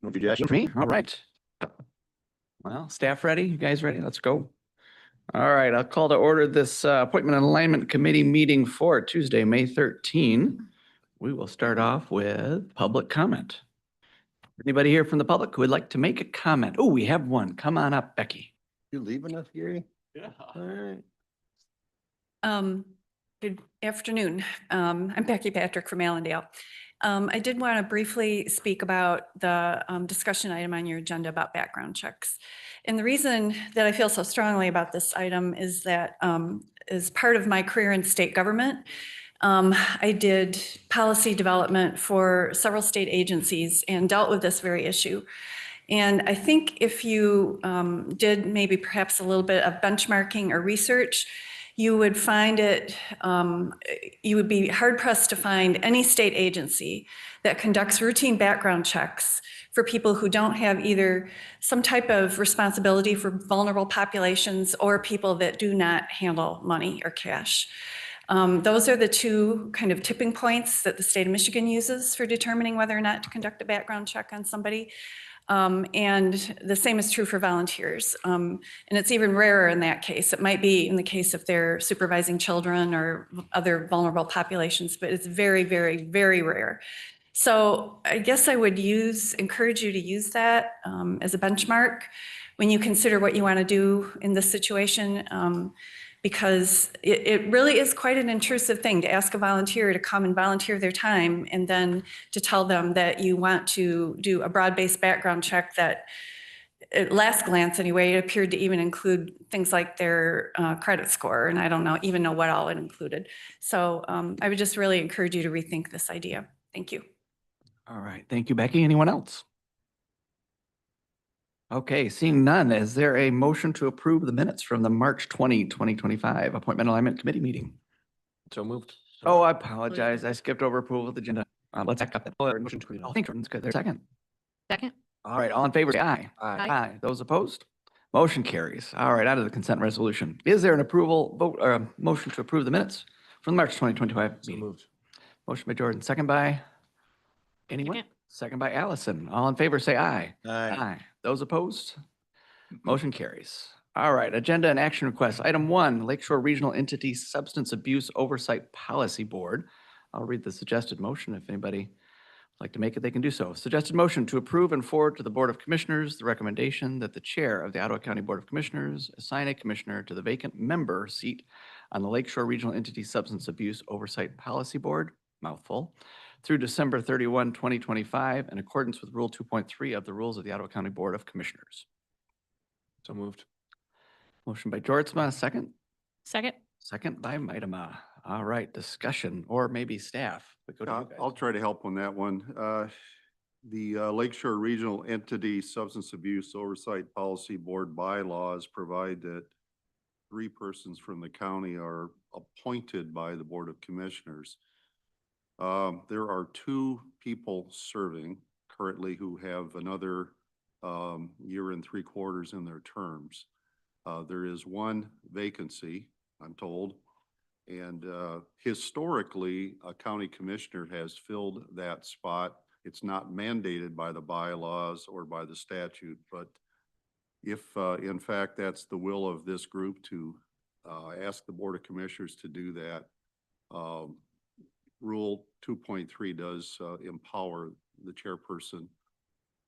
Me? All right. Well, staff ready? You guys ready? Let's go. All right, I'll call to order this Appointment and Alignment Committee meeting for Tuesday, May 13. We will start off with public comment. Anybody here from the public who would like to make a comment? Oh, we have one. Come on up, Becky. You leaving us, Gary? Yeah. All right. Good afternoon. I'm Becky Patrick from Allendale. I did want to briefly speak about the discussion item on your agenda about background checks. And the reason that I feel so strongly about this item is that as part of my career in state government, I did policy development for several state agencies and dealt with this very issue. And I think if you did maybe perhaps a little bit of benchmarking or research, you would find it, you would be hard pressed to find any state agency that conducts routine background checks for people who don't have either some type of responsibility for vulnerable populations or people that do not handle money or cash. Those are the two kind of tipping points that the state of Michigan uses for determining whether or not to conduct a background check on somebody. And the same is true for volunteers. And it's even rarer in that case. It might be in the case if they're supervising children or other vulnerable populations, but it's very, very, very rare. So I guess I would encourage you to use that as a benchmark when you consider what you want to do in this situation. Because it really is quite an intrusive thing to ask a volunteer to come and volunteer their time and then to tell them that you want to do a broad-based background check that at last glance anyway, it appeared to even include things like their credit score. And I don't even know what all it included. So I would just really encourage you to rethink this idea. Thank you. All right. Thank you, Becky. Anyone else? Okay, seeing none, is there a motion to approve the minutes from the March 20, 2025 Appointment Alignment Committee meeting? So moved. Oh, I apologize. I skipped over approval of the agenda. Let's back up that. Motion to approve. Thanks, good. There's a second. Second. All right, all in favor, say aye. Aye. Those opposed? Motion carries. All right, out of the consent resolution. Is there an approval vote or a motion to approve the minutes from the March 2025 So meeting? moved. Motion by Jordan, second by anyone? Second. Second by Allison. All in favor, say aye. Aye. Those opposed? Motion carries. All right, agenda and action requests. Item 1, Lakeshore Regional Entity Substance Abuse Oversight Policy Board. I'll read the suggested motion. If anybody would like to make it, they can do so. Suggested motion to approve and forward to the Board of Commissioners the recommendation that the chair of the Ottawa County Board of Commissioners assign a commissioner to the vacant member seat on the Lakeshore Regional Entity Substance Abuse Oversight Policy Board, mouthful, through December 31, 2025, in accordance with Rule 2.3 of the Rules of the Ottawa County Board of Commissioners. So moved. Motion by Jortsma, second. Second. Second by Maitama. All right, discussion, or maybe staff. But go to you guys. I'll try to help on that one. The Lakeshore Regional Entity Substance Abuse Oversight Policy Board bylaws provide that 3 persons from the county are appointed by the Board of Commissioners. There are 2 people serving currently who have another year and 3/4 in their terms. There is 1 vacancy, I'm told, and historically, a county commissioner has filled that spot. It's not mandated by the bylaws or by the statute, but if in fact that's the will of this group to ask the Board of Commissioners to do that, Rule 2.3 does empower the chairperson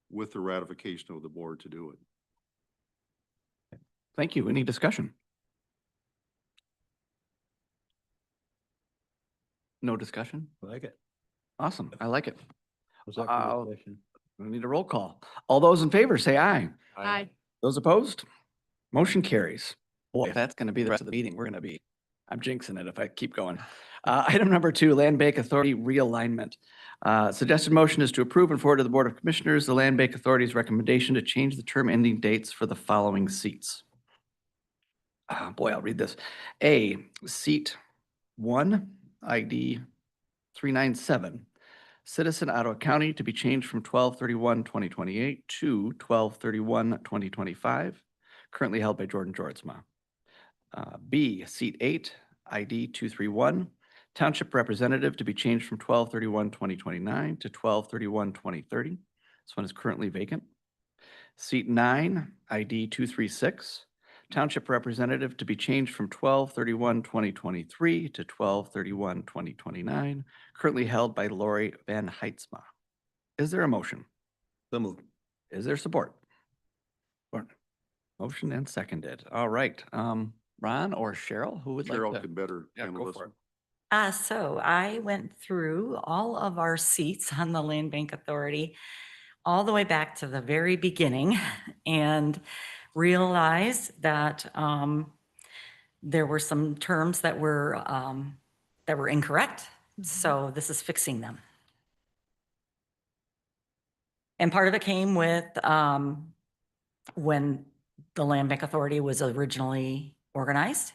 with the ratification of the board to do it. Thank you. Any discussion? No discussion? I like it. Awesome. I like it. Was that Wow. for discussion? We need a roll call. All those in favor, say aye. Aye. Those opposed? Motion carries. Boy, if that's going to be the rest of the meeting, we're going to be, I'm jinxing it if I keep going. Item number 2, Land Bank Authority realignment. Suggested motion is to approve and forward to the Board of Commissioners the Land Bank Authority's recommendation to change the term ending dates for the following seats. Boy, I'll read this. A, seat 1, ID 397, Citizen Ottawa County, to be changed from 12/31/2028 to 12/31/2025, currently held by Jordan Jortsma. B, seat 8, ID 231, Township Representative, to be changed from 12/31/2029 to 12/31/2030, This one is currently vacant. Seat 9, ID 236, Township Representative to be changed from 12/31/2023 to 12/31/2029, currently held by Lori Van Heitzma. Is there a motion? So moved. Is there support? Support. Motion and seconded. All right. Ron or Cheryl, who would like Cheryl to? could better Yeah, handle go this for it. one. So I went through all of our seats on the Land Bank Authority, all the way back to the very beginning, and realized that there were some terms that were incorrect. So this is fixing them. And part of it came with when the Land Bank Authority was originally organized.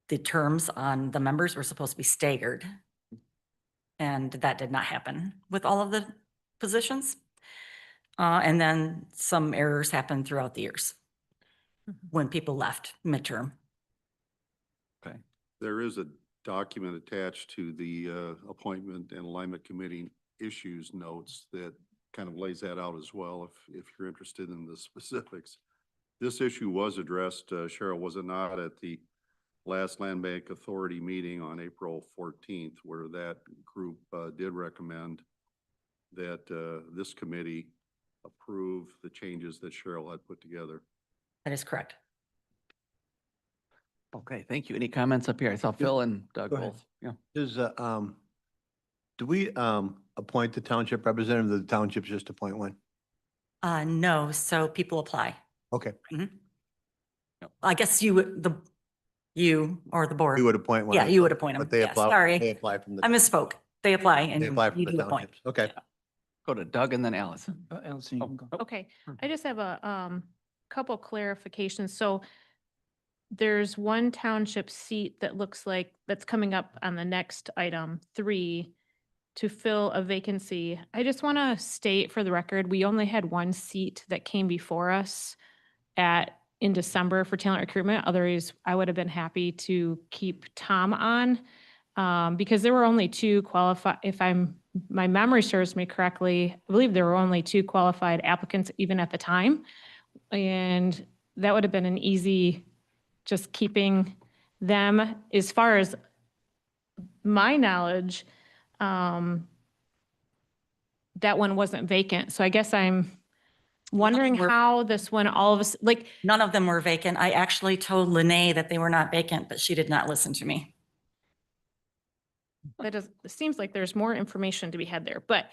The terms on the members were supposed to be staggered. And that did not happen with all of the positions. And then some errors happened throughout the years when people left midterm. Okay. There is a document attached to the appointment and alignment committee issues notes that kind of lays that out as well, if you're interested in the specifics. This issue was addressed, Cheryl, was it not, at the last Land Bank Authority meeting on April 14th, where that group did recommend that this committee approve the changes that Cheryl had put together. That is correct. Okay, thank you. Any comments up here? I saw Phil and Doug Go ahead. both. Yeah. Does, do we appoint the township representative, or the townships just appoint one? No, so people apply. Okay, I guess you or the board. we would appoint one. Yeah, you would appoint them. But they Yeah, apply. sorry. They apply from the. I misspoke. They apply and They apply from you the do appoint. townships. Okay. Go to Doug and then Allison. Allison, you can go. Okay, I just have a couple clarifications. So there's one township seat that looks like that's coming up on the next item, 3, to fill a vacancy. I just want to state for the record, we only had one seat that came before us in December for talent recruitment. Otherwise, I would have been happy to keep Tom on because there were only 2 qualified, my memory serves me correctly, I believe there were only 2 qualified applicants even at the time. And that would have been an easy, just keeping them. As far as my knowledge, that one wasn't vacant. So I guess I'm wondering We're- how this one all of us, like, None of them were vacant. I actually told Lene that they were not vacant, but she did not listen to me. it seems like there's more information to be had there, but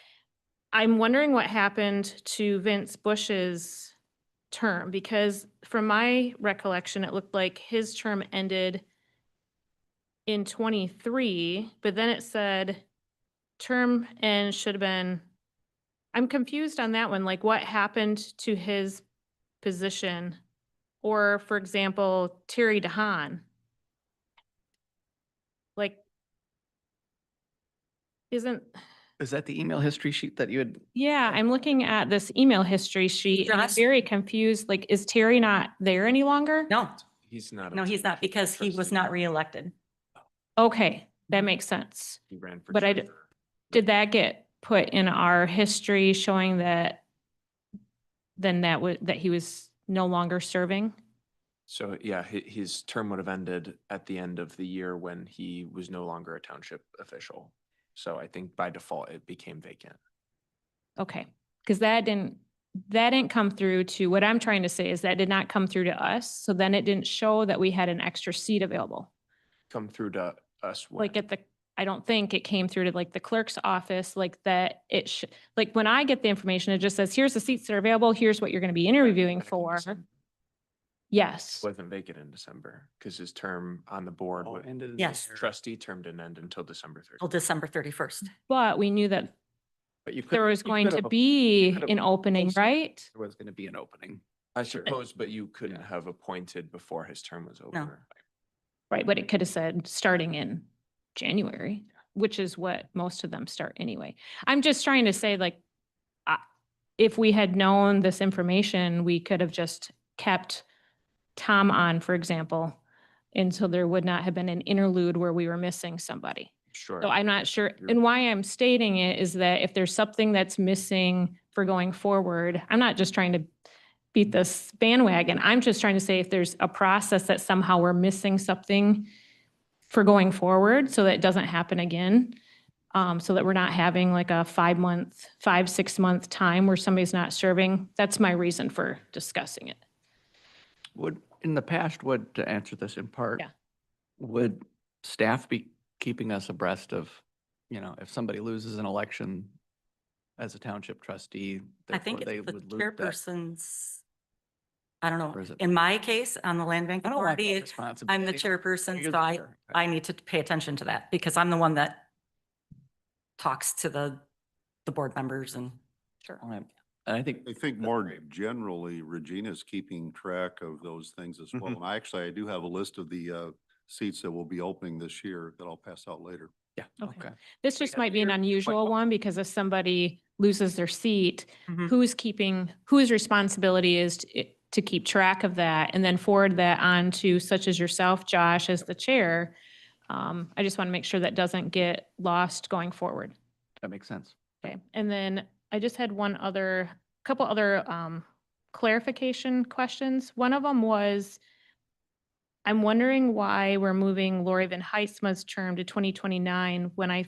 I'm wondering what happened to Vince Bush's term, because from my recollection, it looked like his term ended in 23, but then it said term end should have been, I'm confused on that one, like what happened to his position? Or for example, Terry DeHaan. Like, isn't, Is that the email history sheet that you had? yeah, I'm looking at this email history sheet and I'm Josh? very confused. Like, is Terry not there any longer? No, He's not. no, he's not because he was not reelected. Okay, that makes sense. He ran for. But I d- treasurer. Did that get put in our history showing that then that he was no longer serving? So yeah, his term would have ended at the end of the year when he was no longer a township official. So I think by default, it became vacant. Okay, because that didn't come through to, what I'm trying to say is that did not come through to us. So then it didn't show that we had an extra seat available. Come through to us when? Like I don't think it came through to like the clerk's office, like that like when I get the information, it just says, here's the seats that are available, here's what you're going to be interviewing for. Yes. Wasn't vacant in December because his term on the board, Oh, with ended in Yes. there. trustee term didn't end until December 30th. Till December 31st. But we knew that But you could. there was you going could to have- be could have an opening, posted right? There was going to be an opening. I suppose, but you couldn't have appointed before his term was over. Right, but it could have said starting in January, which is what most of them start anyway. I'm just trying to say, like, if we had known this information, we could have just kept Tom on, for example, until there would not have been an interlude where we were missing somebody. Sure. So I'm not sure, You're- and why I'm stating it is that if there's something that's missing for going forward, I'm not just trying to beat this bandwagon. I'm just trying to say if there's a process that somehow we're missing something for going forward so that it doesn't happen again. So that we're not having like a 6 month time where somebody's not serving. That's my reason for discussing it. In the past, to answer this in part, Yeah. would staff be keeping us abreast of, if somebody loses an election as a township trustee, I think therefore they it's the would lose that? chairperson's, I don't Or know, is it- in my case, on the Land Bank I don't want that Authority, I'm the responsibility. chairperson, You're so the chair. I need to pay attention to that because I'm the one that talks to the board members and. Sure. And I think. I think that's more great. generally, Regina's keeping track of those things as well. Mhm. And I do have a list of the seats that will be opening this year that I'll pass out later. Yeah, Okay. okay. This just have might be an your- unusual one because if somebody loses their seat, Mhm. whose responsibility is to keep track of that and then forward that on to such as yourself, Josh, as the chair. I just want to make sure that doesn't get lost going forward. That makes sense. Okay. And then I just had couple other clarification questions. One of them was, I'm wondering why we're moving Lori Van Heisma's term to 2029 when I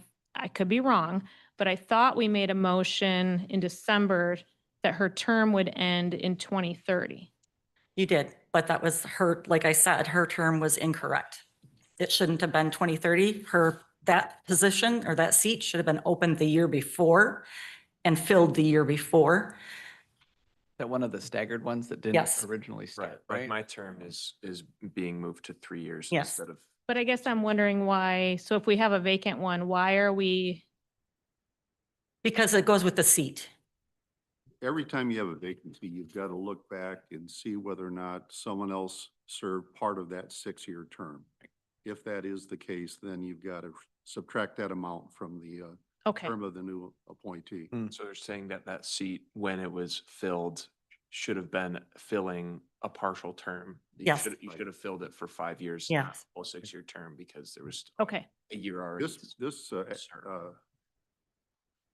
could be wrong, but I thought we made a motion in December that her term would end in 2030. You did, but that was her, like I said, her term was incorrect. It shouldn't have been 2030. That position or that seat should have been opened the year before and filled the year before. That one of the staggered ones that didn't Yes. originally Right, start, like right? my term is being moved to 3 years Yes. instead of. But I guess I'm wondering why, so if we have a vacant one, why are we, Because it goes with the seat. Every time you have a vacancy, you've got to look back and see whether or not someone else served part of that 6-year term. If that is the case, then you've got to subtract that amount from the okay, term of the new appointee. So they're saying that that seat, when it was filled, should have been filling a partial term. Yes. You should have filled it for 5 years. Yeah. not a Full 6-year term because there was okay, a year already. This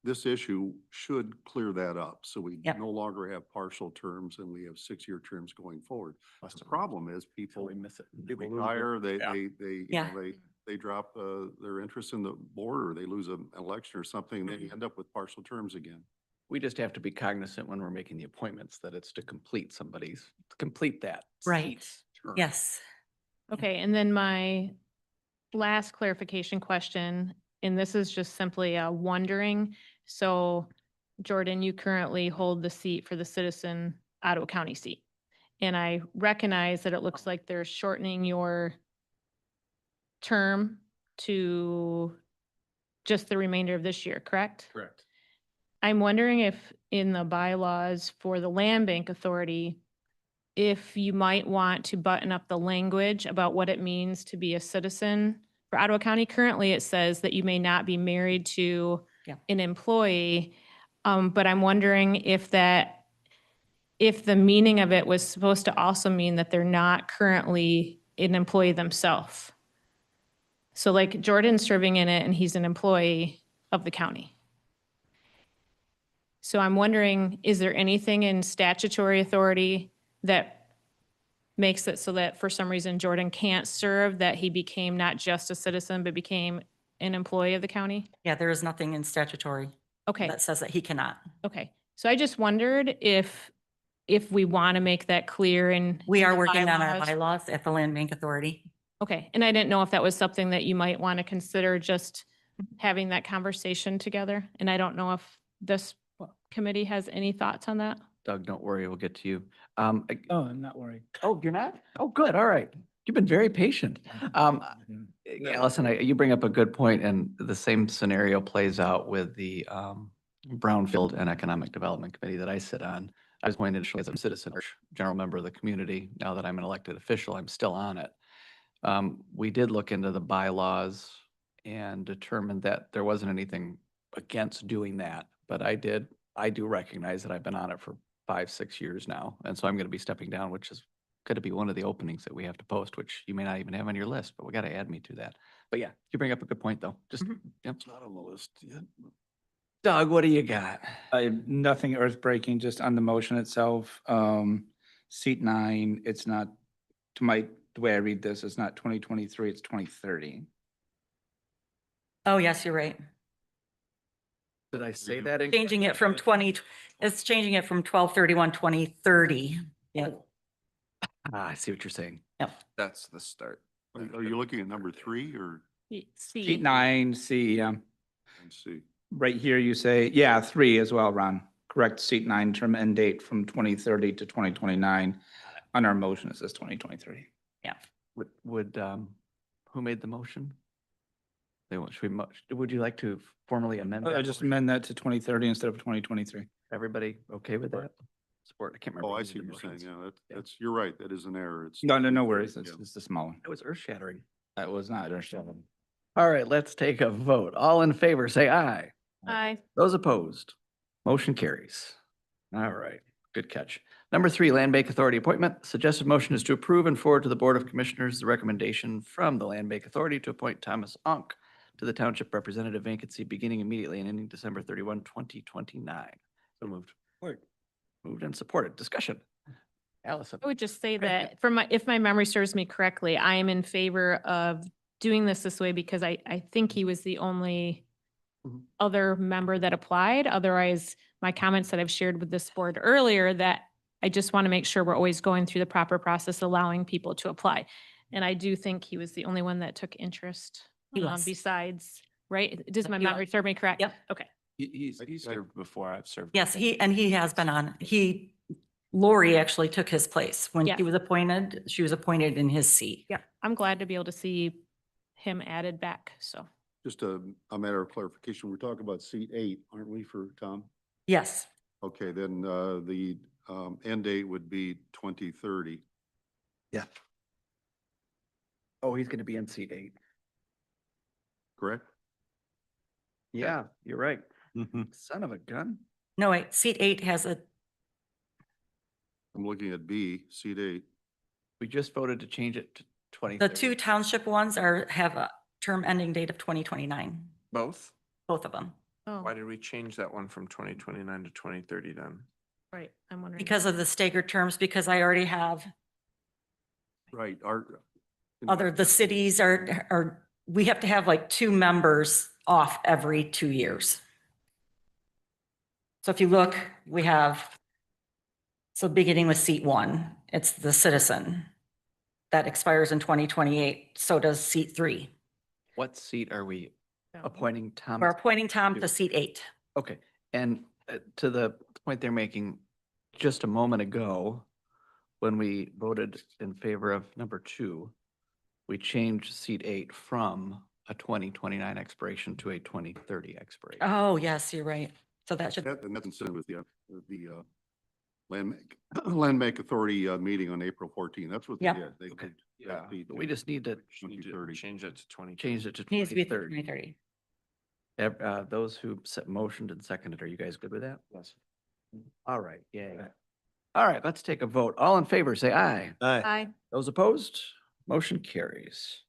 this issue should clear that up. So we Yep. no longer have partial terms and we have 6-year terms going forward. Must The have- problem is people We miss it. retire, Yeah. Yeah. they drop their interest in the board or they lose an election or something, and then you end up with partial terms again. We just have to be cognizant when we're making the appointments that it's to complete that. Right. seat's term. Yes. okay. And then my last clarification question, and this is just simply wondering. So Jordan, you currently hold the seat for the citizen Ottawa County seat. And I recognize that it looks like they're shortening your term to just the remainder of this year, correct? Correct. I'm wondering if in the bylaws for the Land Bank Authority, if you might want to button up the language about what it means to be a citizen. For Ottawa County, currently it says that you may not be married to Yeah. an employee. But I'm wondering if the meaning of it was supposed to also mean that they're not currently an employee themselves. So like Jordan's serving in it and he's an employee of the county. So I'm wondering, is there anything in statutory authority that makes it so that for some reason Jordan can't serve, that he became not just a citizen, but became an employee of the county? Yeah, there is nothing in statutory Okay, that says that he cannot. okay. So I just wondered if we want to make that clear in. We are the working on our bylaws. bylaws at the Land Bank Authority. Okay, and I didn't know if that was something that you might want to consider, just having that conversation together. And I don't know if this committee has any thoughts on that. Doug, don't worry, we'll get to you. Oh, I'm not worried. Oh, you're not? Oh, good, all right. You've been very patient. Allison, you bring up a good point, and the same scenario plays out with the Brownfield and Economic Development Committee that I sit on. I was appointed initially as a citizen or general member of the community. Now that I'm an elected official, I'm still on it. We did look into the bylaws and determined that there wasn't anything against doing that, but I do recognize that I've been on it for 5-6 years now, and so I'm going to be stepping down, which is going to be one of the openings that we have to post, which you may not even have on your list, but we got to add me to that. But yeah, you bring up a good point though. Just, yep. It's not on the list yet. Doug, what do you got? I have nothing earth breaking, just on the motion itself. Seat 9, it's not, the way I read this, it's not 2023, it's 2030. Oh, yes, you're right. Did I say that? Changing it from 20, it's changing it from 12/31/2030. Yeah, I see what you're saying. That's the start. Are you looking at number 3 or, Seat See, 9, C, let's see, right here you say, 3 as well, Ron. Correct, seat 9, term end date from 2030 to 2029. On our motion, it says 2023. Who made the motion? Would you like to formally amend I that? just motion? amend that to 2030 instead of 2023. Everybody okay with that? Support, I can't remember. oh, I who see did what the you're saying. motions. Yeah, that's, you're right. That is an error. It's. No worries, Yeah. it's just a small one. It was earth shattering. That was not understandable. All right, let's take a vote. All in favor, say aye. I, Those opposed, motion carries. All right, good catch. Number 3, Land Bank Authority appointment. Suggested motion is to approve and forward to the Board of Commissioners the recommendation from the Land Bank Authority to appoint Thomas Unk to the Township Representative vacancy beginning immediately and ending December 31, 2029. So moved. Moved and supported. Discussion. Allison. I would just say that if my memory serves me correctly, I am in favor of doing this way because I think he was the only Mhm. other member that applied. Otherwise, my comments that I've shared with this board earlier, that I just want to make sure we're always going through the proper process, allowing people to apply. And I do think he was the only one that took interest. He was. Besides, right? Does my He was. memory serve me correct? Yep. Okay. He's I- served before, I've served. Yes, with him. he has been on. Lori actually took his place when Yeah. she was appointed. She was appointed in his seat. Yeah. I'm glad to be able to see him added back. So. Just a matter of clarification. We're talking about seat 8, aren't we, for Tom? Yes, Okay, then, the, end date would be 2030. Yeah. Oh, he's going to be in seat 8. Correct? Yeah, you're right. Mhm. Son of a gun. no, wait, seat 8 has a, I'm looking at B, seat 8. We just voted to change it to 20. the 2 township ones have a term ending date of 2029, Both? both of them. Oh, Why did we change that one from 2029 to 2030 then? right. I'm wondering. Because of the staggered terms, because I already have Right, the cities we have to have like 2 members off every 2 years. So if you look, we have, so beginning with seat 1, it's the citizen. That expires in 2028. So does seat 3. What seat are we No. appointing Tom? We're appointing Tom to seat 8. Okay, and to the point they're making, just a moment ago, when we voted in favor of number 2, we changed seat 8 from a 2029 expiration to a 2030 expiration. Oh, yes, you're right. So that should, And that's consistent with the Land Bank Authority, meeting on April 14. That's what they Yeah. did. They Okay. did Yeah, that the, But we just need to Need to 2030. change it to 20. change it to needs to be 2030. 2030. Those who motioned and seconded, are you guys good with that? Yes. All right, yay. All right, let's take a vote. All in favor, say aye. Aye. I, Those opposed, motion carries.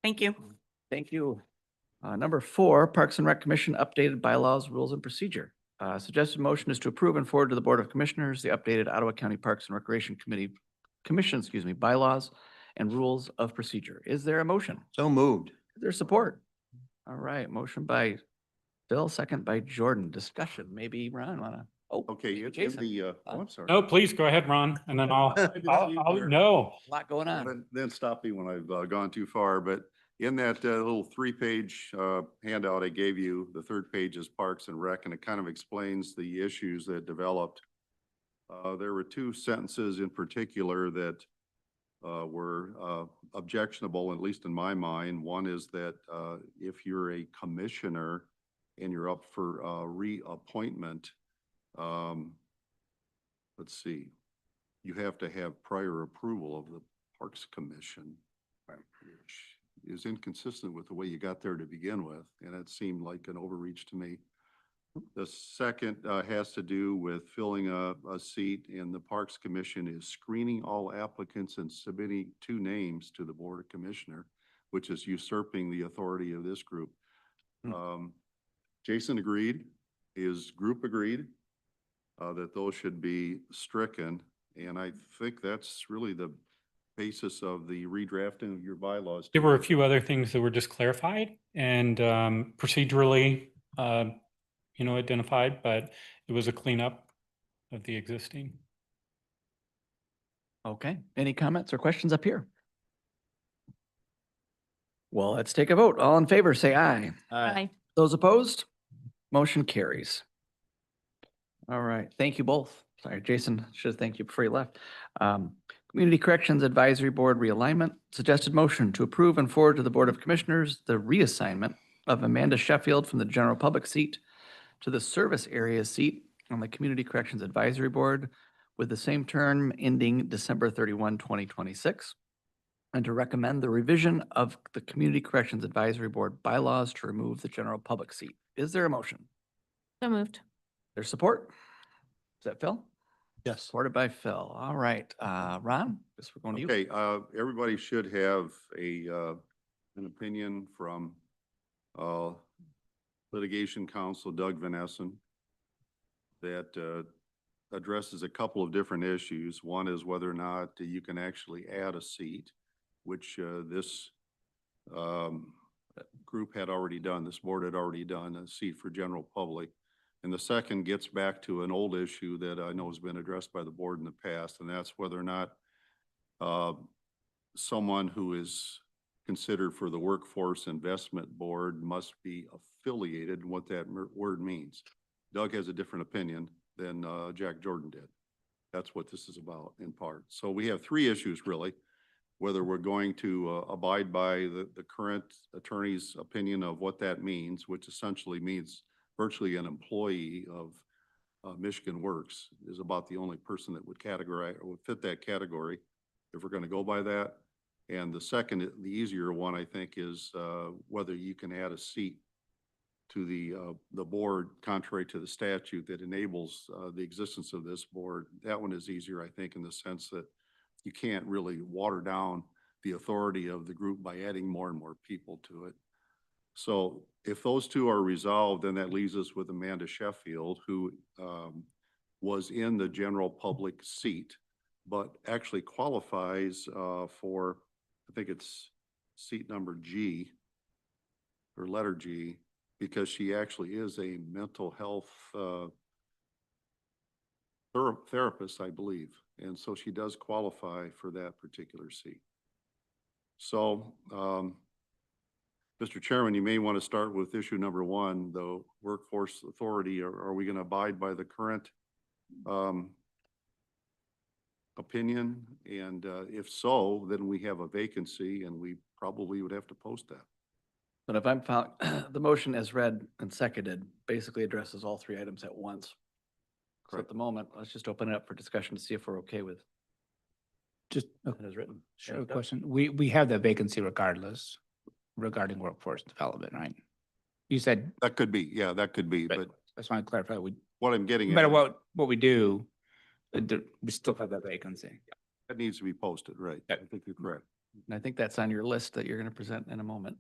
Thank you. Thank you. Number 4, Parks and Rec Commission updated bylaws, rules, and procedure. Suggested motion is to approve and forward to the Board of Commissioners the updated Ottawa County Parks and Recreation Commission, bylaws and rules of procedure. Is there a motion? So moved. Is there support? All right, motion by Bill, second by Jordan. Discussion, maybe Ron wanna, Okay, maybe in Jason. the, I'm sorry. No, please go ahead, Ron, and then no. A lot going on. Then stop me when I've gone too far, but in that little 3-page handout I gave you, the 3rd page is Parks and Rec, and it kind of explains the issues that developed. There were 2 sentences in particular that were objectionable, at least in my mind. One is that if you're a commissioner and you're up for reappointment, let's see, you have to have prior approval of the Parks Commission, which is inconsistent with the way you got there to begin with, and it seemed like an overreach to me. The second has to do with filling a seat in the Parks Commission is screening all applicants and submitting 2 names to the Board of Commissioner, which is usurping the authority of this group. Jason agreed, his group agreed that those should be stricken. And I think that's really the basis of the redrafting of your bylaws. There were a few other things that were just clarified and procedurally, identified, but it was a cleanup of the existing. Okay, any comments or questions up here? Well, let's take a vote. All in favor, say aye. Aye. Those opposed? Motion carries. All right, thank you both. Sorry, Jason, should have thanked you before you left. Community Corrections Advisory Board realignment. Suggested motion to approve and forward to the Board of Commissioners the reassignment of Amanda Sheffield from the general public seat to the service area seat on the Community Corrections Advisory Board with the same term ending December 31, 2026, and to recommend the revision of the Community Corrections Advisory Board bylaws to remove the general public seat. Is there a motion? So moved. There's support? Is that Phil? Yes. Supported by Phil. All right, Ron, guess we're going to you. Okay, everybody should have an opinion from litigation counsel Doug Van Essen that addresses a couple of different issues. One is whether or not you can actually add a seat, which this group had already done, this board had already done, a seat for general public. And the second gets back to an old issue that I know has been addressed by the board in the past, and that's whether or not someone who is considered for the Workforce Investment Board must be affiliated, and what that word means. Doug has a different opinion than Jack Jordan did. That's what this is about in part. So we have 3 issues really, whether we're going to abide by the current attorney's opinion of what that means, which essentially means virtually an employee of Michigan Works is about the only person that would categorize or would fit that category if we're going to go by that. And the second, the easier one, I think, is whether you can add a seat to the board contrary to the statute that enables the existence of this board. That one is easier, I think, in the sense that you can't really water down the authority of the group by adding more and more people to it. So if those 2 are resolved, then that leaves us with Amanda Sheffield, who was in the general public seat, but actually qualifies for, I think it's seat number G or letter G, because she actually is a mental health therapist, I believe. And so she does qualify for that particular seat. So, Mr. Chairman, you may want to start with issue number 1, the workforce authority. Are we going to abide by the current opinion? And if so, then we have a vacancy and we probably would have to post that. But if I'm found, the motion as read and seconded basically addresses all 3 items at once. So at Correct. the moment, let's just open it up for discussion to see if we're okay with Just a it as written. short question. We have that vacancy regardless regarding workforce development, right? You said, That could be, yeah, that could be. but But I just want to clarify, what I'm getting no matter at, what we do, we still have that vacancy. that needs to be posted, right? I think you're correct. And I think that's on your list that you're going to present in a moment.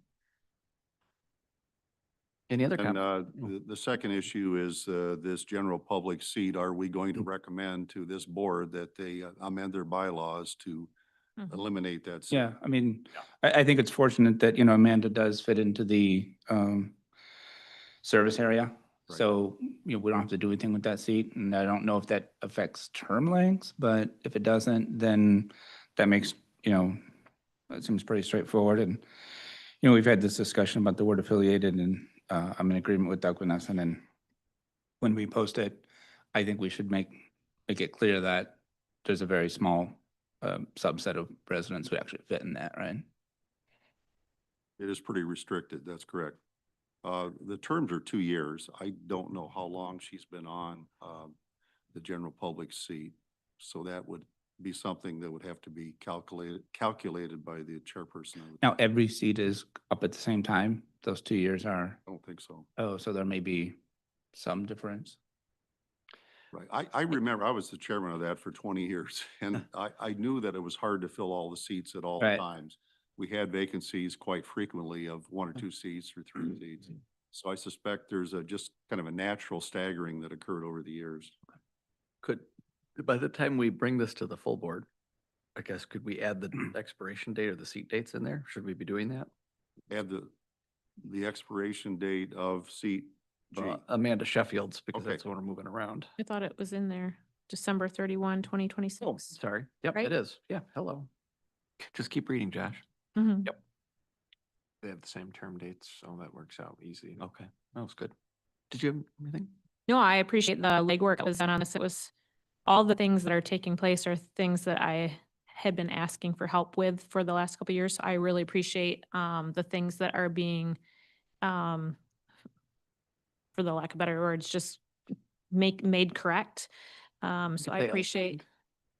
Any other And comments? the second issue is this general public seat. Are we going to recommend to this board that they amend their bylaws to Mhm. eliminate that seat? Yeah, I mean, I think it's fortunate that, Amanda does fit into the service area. Right. So, we don't have to do anything with that seat. And I don't know if that affects term lengths, but if it doesn't, then that makes, it seems pretty straightforward. And, we've had this discussion about the word affiliated, and I'm in agreement with Doug Van Essen. And when we post it, I think we should make it clear that there's a very small subset of residents who actually fit in that, right? It is pretty restricted, that's correct. The terms are 2 years. I don't know how long she's been on the general public seat. So that would be something that would have to be calculated by the chairperson. Now, every seat is up at the same time? Those 2 years are, I don't think so. oh, so there may be some difference. Right. I remember I was the chairman of that for 20 years and I knew that it was hard to fill all the seats at all Right. times. We had vacancies quite frequently of 1 or 2 seats or 3 seats. So I suspect there's a just kind of a natural staggering that occurred over the years. Could, by the time we bring this to the full board, I guess, could we add the expiration date or the seat dates in there? Should we be doing that? Add the expiration date of seat G. Amanda Sheffield's, because Okay. that's what we're moving around. I thought it was in there, December 31, 2026. Oh, sorry. Yep, Right? it is. Yeah, hello. Just keep reading, Josh. Mhm. Yep. They have the same term dates, so that works out easy. Okay, that was good. Did you have anything? No, I appreciate the legwork that was done on this. It was, all the things that are taking place are things that I had been asking for help with for the last couple of years. So I really appreciate the things that are being, um, for the lack of better words, just made correct. So I They all appreciate. signed?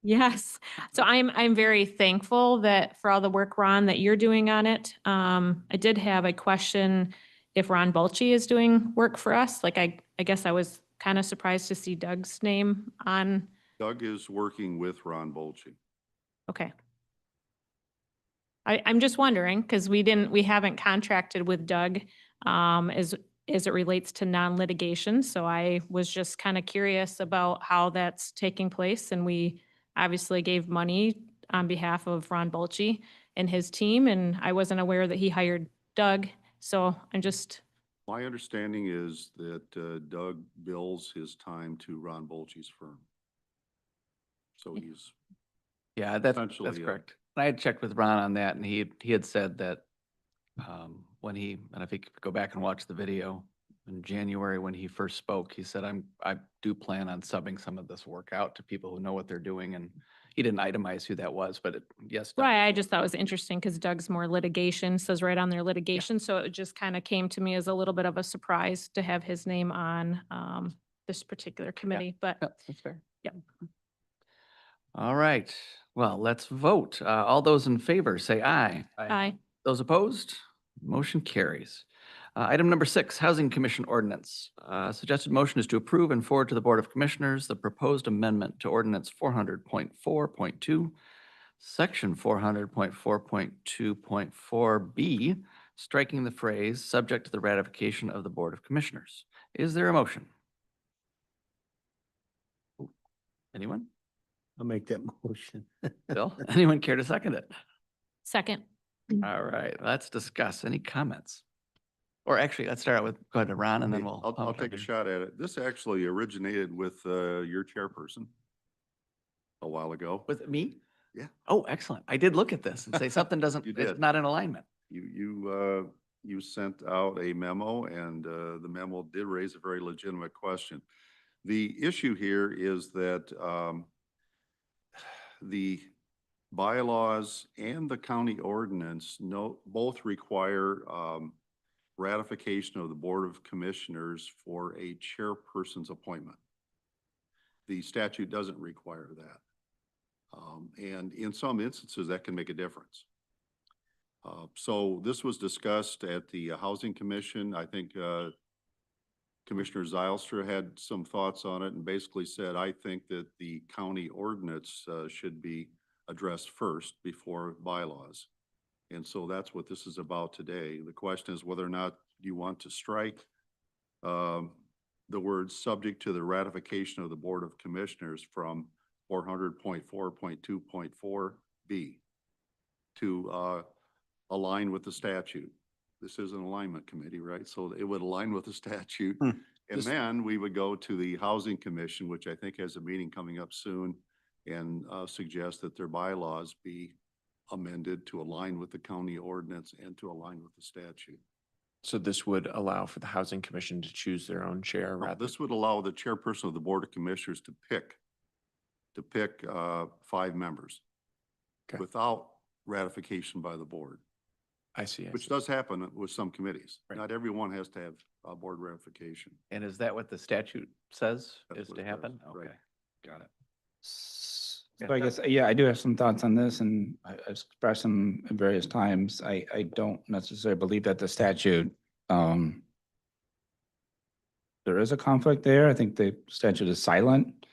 Yes. So I'm very thankful that for all the work, Ron, that you're doing on it. I did have a question if Ron Bulchey is doing work for us. Like, I guess I was kind of surprised to see Doug's name on, Doug is working with Ron Bolche. okay. I'm just wondering, because we haven't contracted with Doug, as it relates to non-litigation. So I was just kind of curious about how that's taking place. And we obviously gave money on behalf of Ron Bulchey and his team, and I wasn't aware that he hired Doug. So I'm just, My understanding is that Doug bills his time to Ron Bolche's firm. So he's, Yeah, that's Essentially, yeah. correct. I had checked with Ron on that and he had said that when and if you could go back and watch the video in January when he first spoke, he said, I do plan on subbing some of this work out to people who know what they're doing. And he didn't itemize who that was, but yes. Doug right, I is just thought it was interesting because Doug's more litigation, says right on their litigation. So it just kind of came to me as a little bit of a surprise to have his name on this particular committee, but Yeah, that's fair. Yep. All right. Well, let's vote. All those in favor, say aye. aye. Those opposed? Motion carries. Item number 6, Housing Commission Ordinance. Suggested motion is to approve and forward to the Board of Commissioners the proposed amendment to Ordinance 400.4.2, Section 400.4.2.4B, striking the phrase "subject to the ratification of the Board of Commissioners." Is there a motion? Anyone? I'll make that motion. Bill? Anyone care to second it? Second. All right, let's discuss. Any comments? Or actually, let's start out with, go ahead to Ron and then we'll. I'll take a shot at it. This actually originated with your chairperson a while ago. With me? Yeah. Oh, excellent. I did look at this and say something doesn't, You it's did. not in alignment. You sent out a memo and the memo did raise a very legitimate question. The issue here is that the bylaws and the county ordinance both require ratification of the Board of Commissioners for a chairperson's appointment. The statute doesn't require that. And in some instances, that can make a difference. So this was discussed at the Housing Commission. I think Commissioner Zylstra had some thoughts on it and basically said, I think that the county ordinance should be addressed first before bylaws. And so that's what this is about today. The question is whether or not you want to strike the words "subject to the ratification of the Board of Commissioners" from 400.4.2.4B to align with the statute. This is an alignment committee, right? So it would align with the statute. And This- then we would go to the Housing Commission, which I think has a meeting coming up soon, and suggest that their bylaws be amended to align with the county ordinance and to align with the statute. So this would allow for the Housing Commission to choose their own chair No, rather. this would allow the chairperson of the Board of Commissioners to pick 5 members Okay. without ratification by the board, I see. which does happen with some committees. Right. Not everyone has to have board ratification. And is that what the statute says That's is what to it happen? says, right. Okay, got it. So I guess, yeah, I do have some thoughts on this and I've expressed them at various times. I don't necessarily believe that the statute there is a conflict there. I think the statute is silent.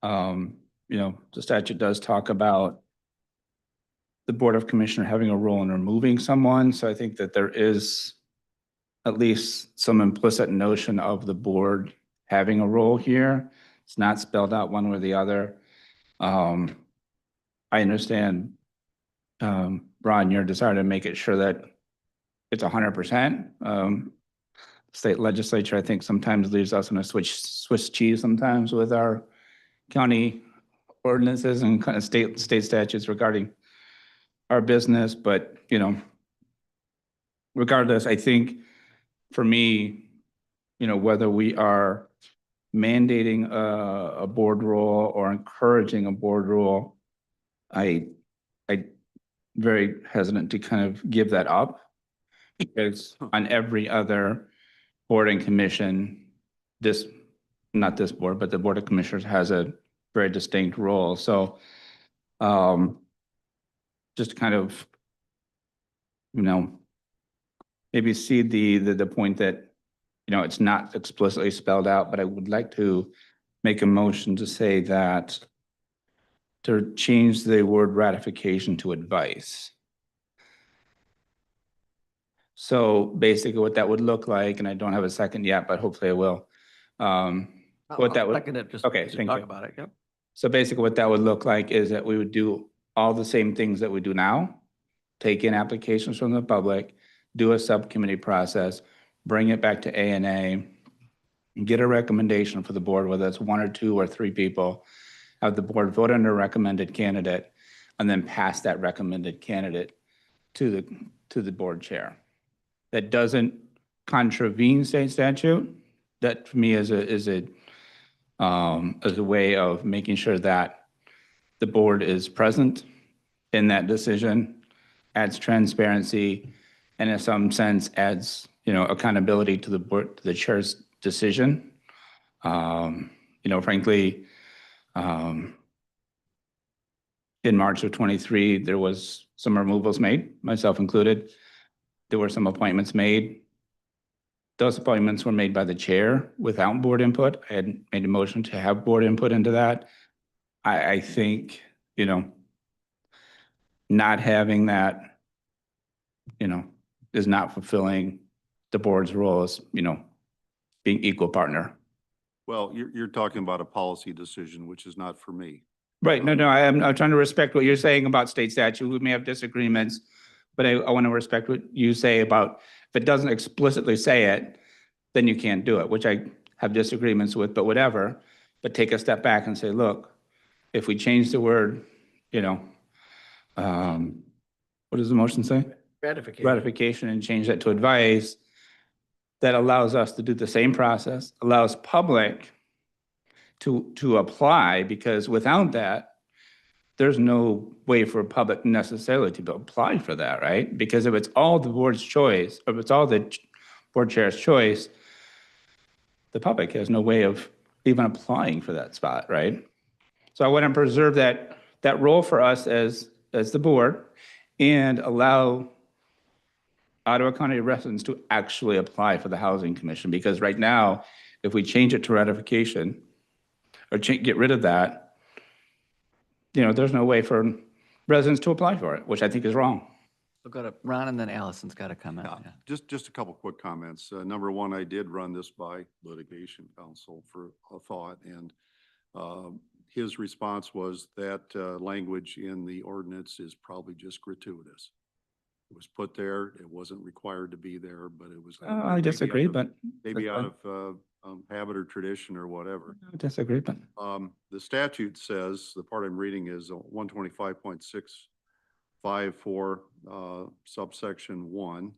The statute does talk about the Board of Commissioner having a role in removing someone, so I think that there is at least some implicit notion of the board having a role here. It's not spelled out one way or the other. I understand, Ron, your desire to make it sure that it's 100%. State legislature, I think, sometimes leaves us in a Swiss cheese sometimes with our county ordinances and kind of state statutes regarding our business, but, regardless, I think for me, whether we are mandating a board role or encouraging a board role, I very hesitant to kind of give that up, because on every other board and commission, not this board, but the Board of Commissioners has a very distinct role. So just kind of, maybe see the point that, it's not explicitly spelled out, but I would like to make a motion to say that to change the word ratification to advice. So basically what that would look like, and I don't have a second yet, but hopefully I will. What that would, Second it, just okay, to thank talk you. about it, yep. So basically what that would look like is that we would do all the same things that we do now, take in applications from the public, do a subcommittee process, bring it back to ANA, get a recommendation for the board, whether it's 1 or 2 or 3 people, have the board vote on a recommended candidate, and then pass that recommended candidate to the board chair. That doesn't contravene state statute. That to me is a way of making sure that the board is present in that decision, adds transparency, and in some sense adds, accountability to the board, to the chair's decision. Frankly, in March of 23, there was some removals made, myself included. There were some appointments made. Those appointments were made by the chair without board input. I had made a motion to have board input into that. I think, not having that, is not fulfilling the board's role as, being equal partner. Well, you're talking about a policy decision, which is not for me. Right, no, I'm trying to respect what you're saying about state statute. We may have disagreements, but I want to respect what you say about, if it doesn't explicitly say it, then you can't do it, which I have disagreements with, but whatever. But take a step back and say, look, if we change the word, what does the motion say? Ratification, and change that to advice, that allows us to do the same process, allows public to apply, because without that, there's no way for public necessarily to apply for that, right? Because if it's all the board's choice, or if it's all the board chair's choice, the public has no way of even applying for that spot, right? So I want to preserve that role for us as the board, and allow Ottawa County residents to actually apply for the Housing Commission, because right now, if we change it to ratification, or get rid of that, there's no way for residents to apply for it, which I think is wrong. We'll go to Ron, and then Allison's got a comment. Yeah, just a couple quick comments. Number one, I did run this by litigation counsel for a thought, and his response was that language in the ordinance is probably just gratuitous. It was put there, it wasn't required to be there, but it was. I disagree, but. Maybe that's out of habit or tradition or whatever. I disagree, but. The statute says, the part I'm reading is 125.654 subsection 1.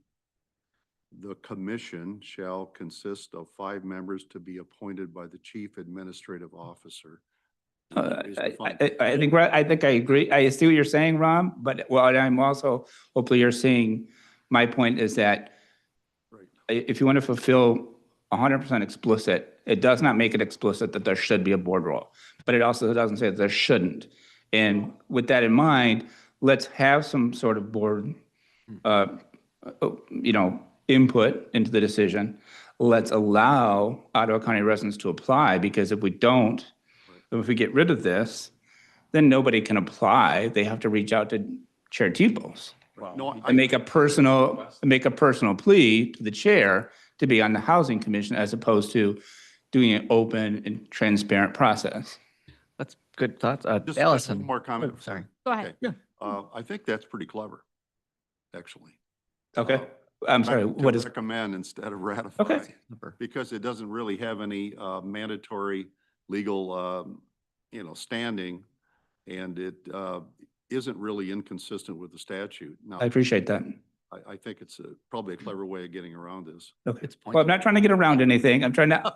The commission shall consist of 5 members to be appointed by the chief administrative officer. I think I agree. I see what you're saying, Ron, but what I'm also, hopefully you're seeing, my point is that Right. if you want to fulfill 100% explicit, it does not make it explicit that there should be a board role, but it also doesn't say that there shouldn't. And with that in mind, let's have some sort of board, input into the decision. let's allow Ottawa County residents to apply, because if we don't, if we get rid of this, then nobody can apply. They have to reach out to Chair Tebos No, and make a personal plea to the chair to be on the housing commission, as opposed to doing an open and transparent process. That's good thoughts. Just Allison. one more comment. Oh, sorry. Go ahead. Okay. I think that's pretty clever, actually. Okay, I'm sorry, To what is, recommend instead of ratify. okay, Because it doesn't really have any mandatory legal, standing, and it isn't really inconsistent with the statute. Now, I appreciate that. I think it's probably a clever way of getting around this. Okay. It's Well, I'm not trying to get around anything. I'm trying to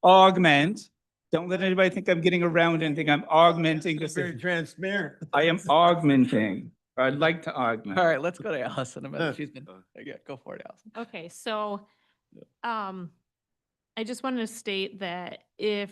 augment. Don't let anybody think I'm getting around anything. I'm augmenting this. Very transparent. I am augmenting. I'd like to augment. All right, let's go to Allison. She's been, yeah, go for it, Allison. Okay, so, I just wanted to state that if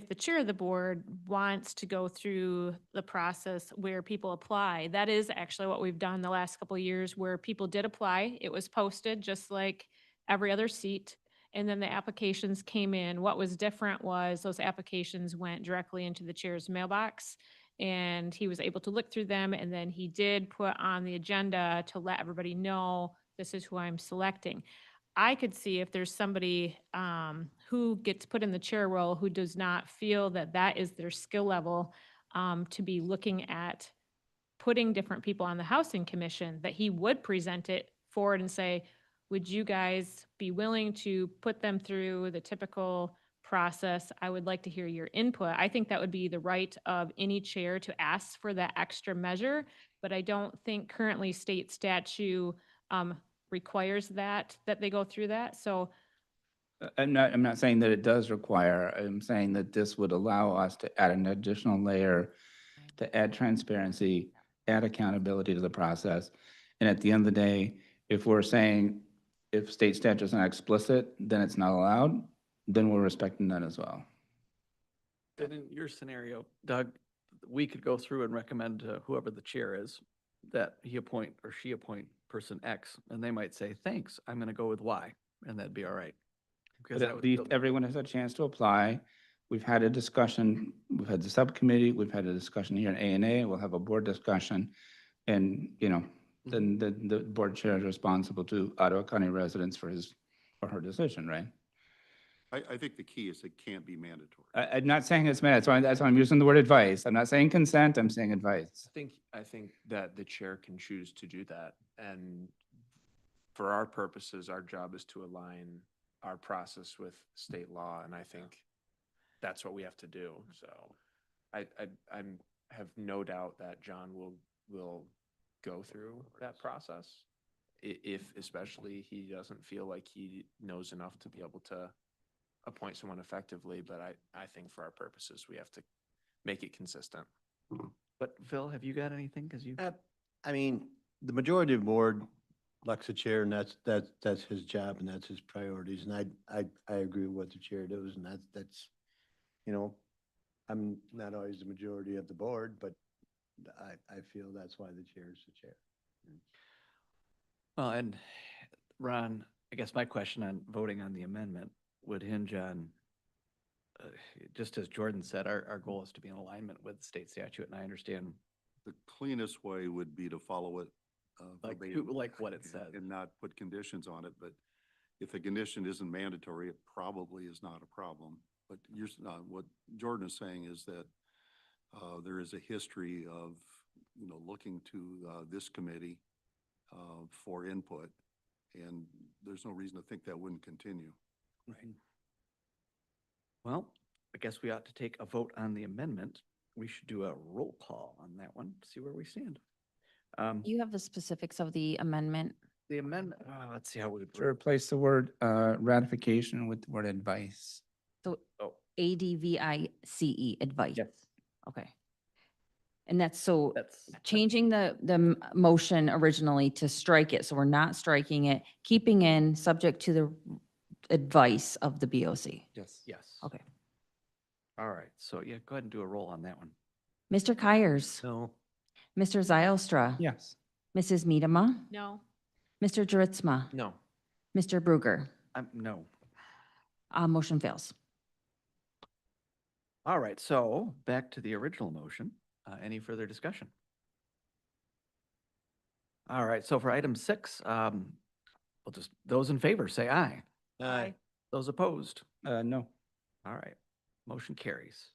the chair of the board wants to go through the process where people apply, that is actually what we've done the last couple of years, where people did apply. It was posted just like every other seat. And then the applications came in. What was different was those applications went directly into the chair's mailbox, and he was able to look through them. And then he did put on the agenda to let everybody know, this is who I'm selecting. I could see if there's somebody who gets put in the chair role who does not feel that that is their skill level to be looking at putting different people on the housing commission, that he would present it forward and say, would you guys be willing to put them through the typical process? I would like to hear your input. I think that would be the right of any chair to ask for that extra measure, but I don't think currently state statute requires that they go through that. So I'm not saying that it does require, I'm saying that this would allow us to add an additional layer, to add transparency, add accountability to the process. And at the end of the day, if we're saying, if state statute is not explicit, then it's not allowed, then we're respecting that as well. And in your scenario, Doug, we could go through and recommend to whoever the chair is that he appoint or she appoint person X, and they might say, thanks, I'm going to go with Y, and that'd be all right. Because But that at would least still- everyone has a chance to apply. We've had a discussion, we've had the subcommittee, we've had a discussion here in A&A, we'll have a board discussion. And, then the board chair is responsible to Ottawa County residents for his or her decision, right? I think the key is it can't be mandatory. I'm not saying it's bad, that's why I'm using the word advice. I'm not saying consent, I'm saying advice. I think that the chair can choose to do that. And for our purposes, our job is to align our process with state law. And I think that's what we have to do. So I have no doubt that John will go through that process. If especially he doesn't feel like he knows enough to be able to appoint someone effectively. But I think for our purposes, we have to make it consistent. But Phil, have you got anything? Because you, I mean, the majority of the board elects a chair, and that's his job and that's his priorities. And I agree with what the chair does, and that's, I'm not always the majority of the board, but I feel that's why the chair is the chair. well, and Ron, I guess my question on voting on the amendment would hinge on, just as Jordan said, our goal is to be in alignment with state statute, and I understand The cleanest way would be to follow it like, verbatim like what it and- says. and not put conditions on it. But if the condition isn't mandatory, it probably is not a problem. But what Jordan is saying is that there is a history of, looking to this committee for input, and there's no reason to think that wouldn't continue. Right. Well, I guess we ought to take a vote on the amendment. We should do a roll call on that one, see where we stand. You have the specifics of the amendment. The amendment, let's see how we. To replace the word ratification with the word advice. So Oh. ADVICE, advice. Yes. Okay. And that's so That's, changing the motion originally to strike it. So we're not striking it, keeping in subject to the advice of the BOC. Yes. yes. Okay. All right, so yeah, go ahead and do a roll on that one. Mr. Kyers, No. Mr. Zylstra. Yes. Mrs. Medema, no. Mr. Dritzma, No. Mr. Bruger. No. Motion fails. All right, so back to the original motion. Any further discussion? All right, so for item 6, we'll just, those in favor, say aye. Aye. Those opposed? No. All right, motion carries.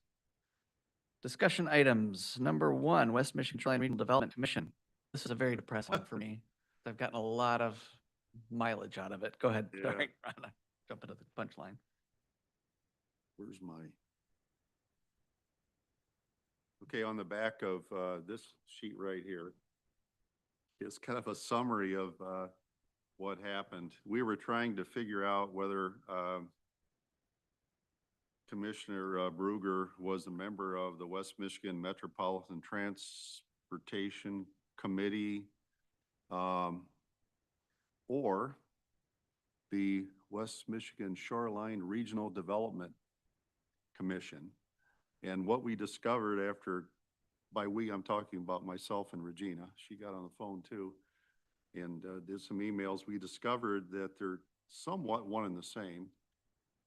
Discussion items, number 1, West Michigan Shoreline Regional Development Commission. This is a very depressing one for me. I've gotten a lot of mileage out of it. Go ahead, Yeah. sorry, Ron, jump into the punchline. Where's my? Okay, on the back of this sheet right here is kind of a summary of what happened. We were trying to figure out whether Commissioner Bruger was a member of the West Michigan Metropolitan Transportation Committee or the West Michigan Shoreline Regional Development Commission. And what we discovered after, by we, I'm talking about myself and Regina, she got on the phone too, and did some emails. We discovered that they're somewhat one and the same,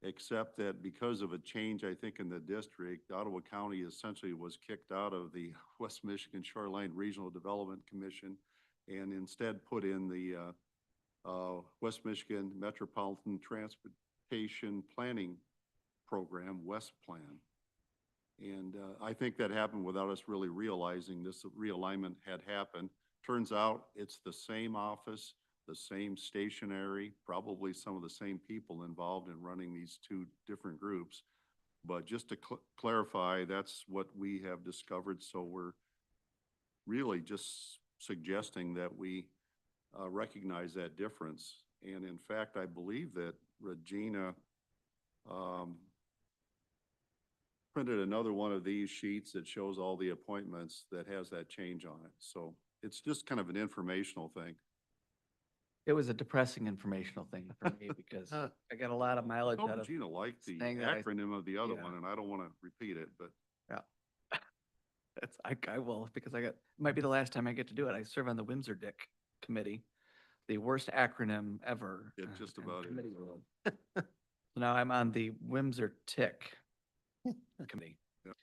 except that because of a change, I think, in the district, Ottawa County essentially was kicked out of the West Michigan Shoreline Regional Development Commission and instead put in the West Michigan Metropolitan Transportation Planning Program, West Plan. And I think that happened without us really realizing this realignment had happened. Turns out it's the same office, the same stationery, probably some of the same people involved in running these two different groups. But just to clarify, that's what we have discovered. So we're really just suggesting that we recognize that difference. And in fact, I believe that Regina printed another one of these sheets that shows all the appointments that has that change on it. So it's just kind of an informational thing. It was a depressing informational thing for me because I got a lot of mileage Oh, out of. Regina liked the saying that I- acronym of the other yeah. one, and I don't want to repeat it, but That's, I will, because it might be the last time I get to do it. I serve on the Windsor Dick Committee, the worst acronym ever. it just in about is. committee world. So now I'm on the Windsor Tick Committee. Yep.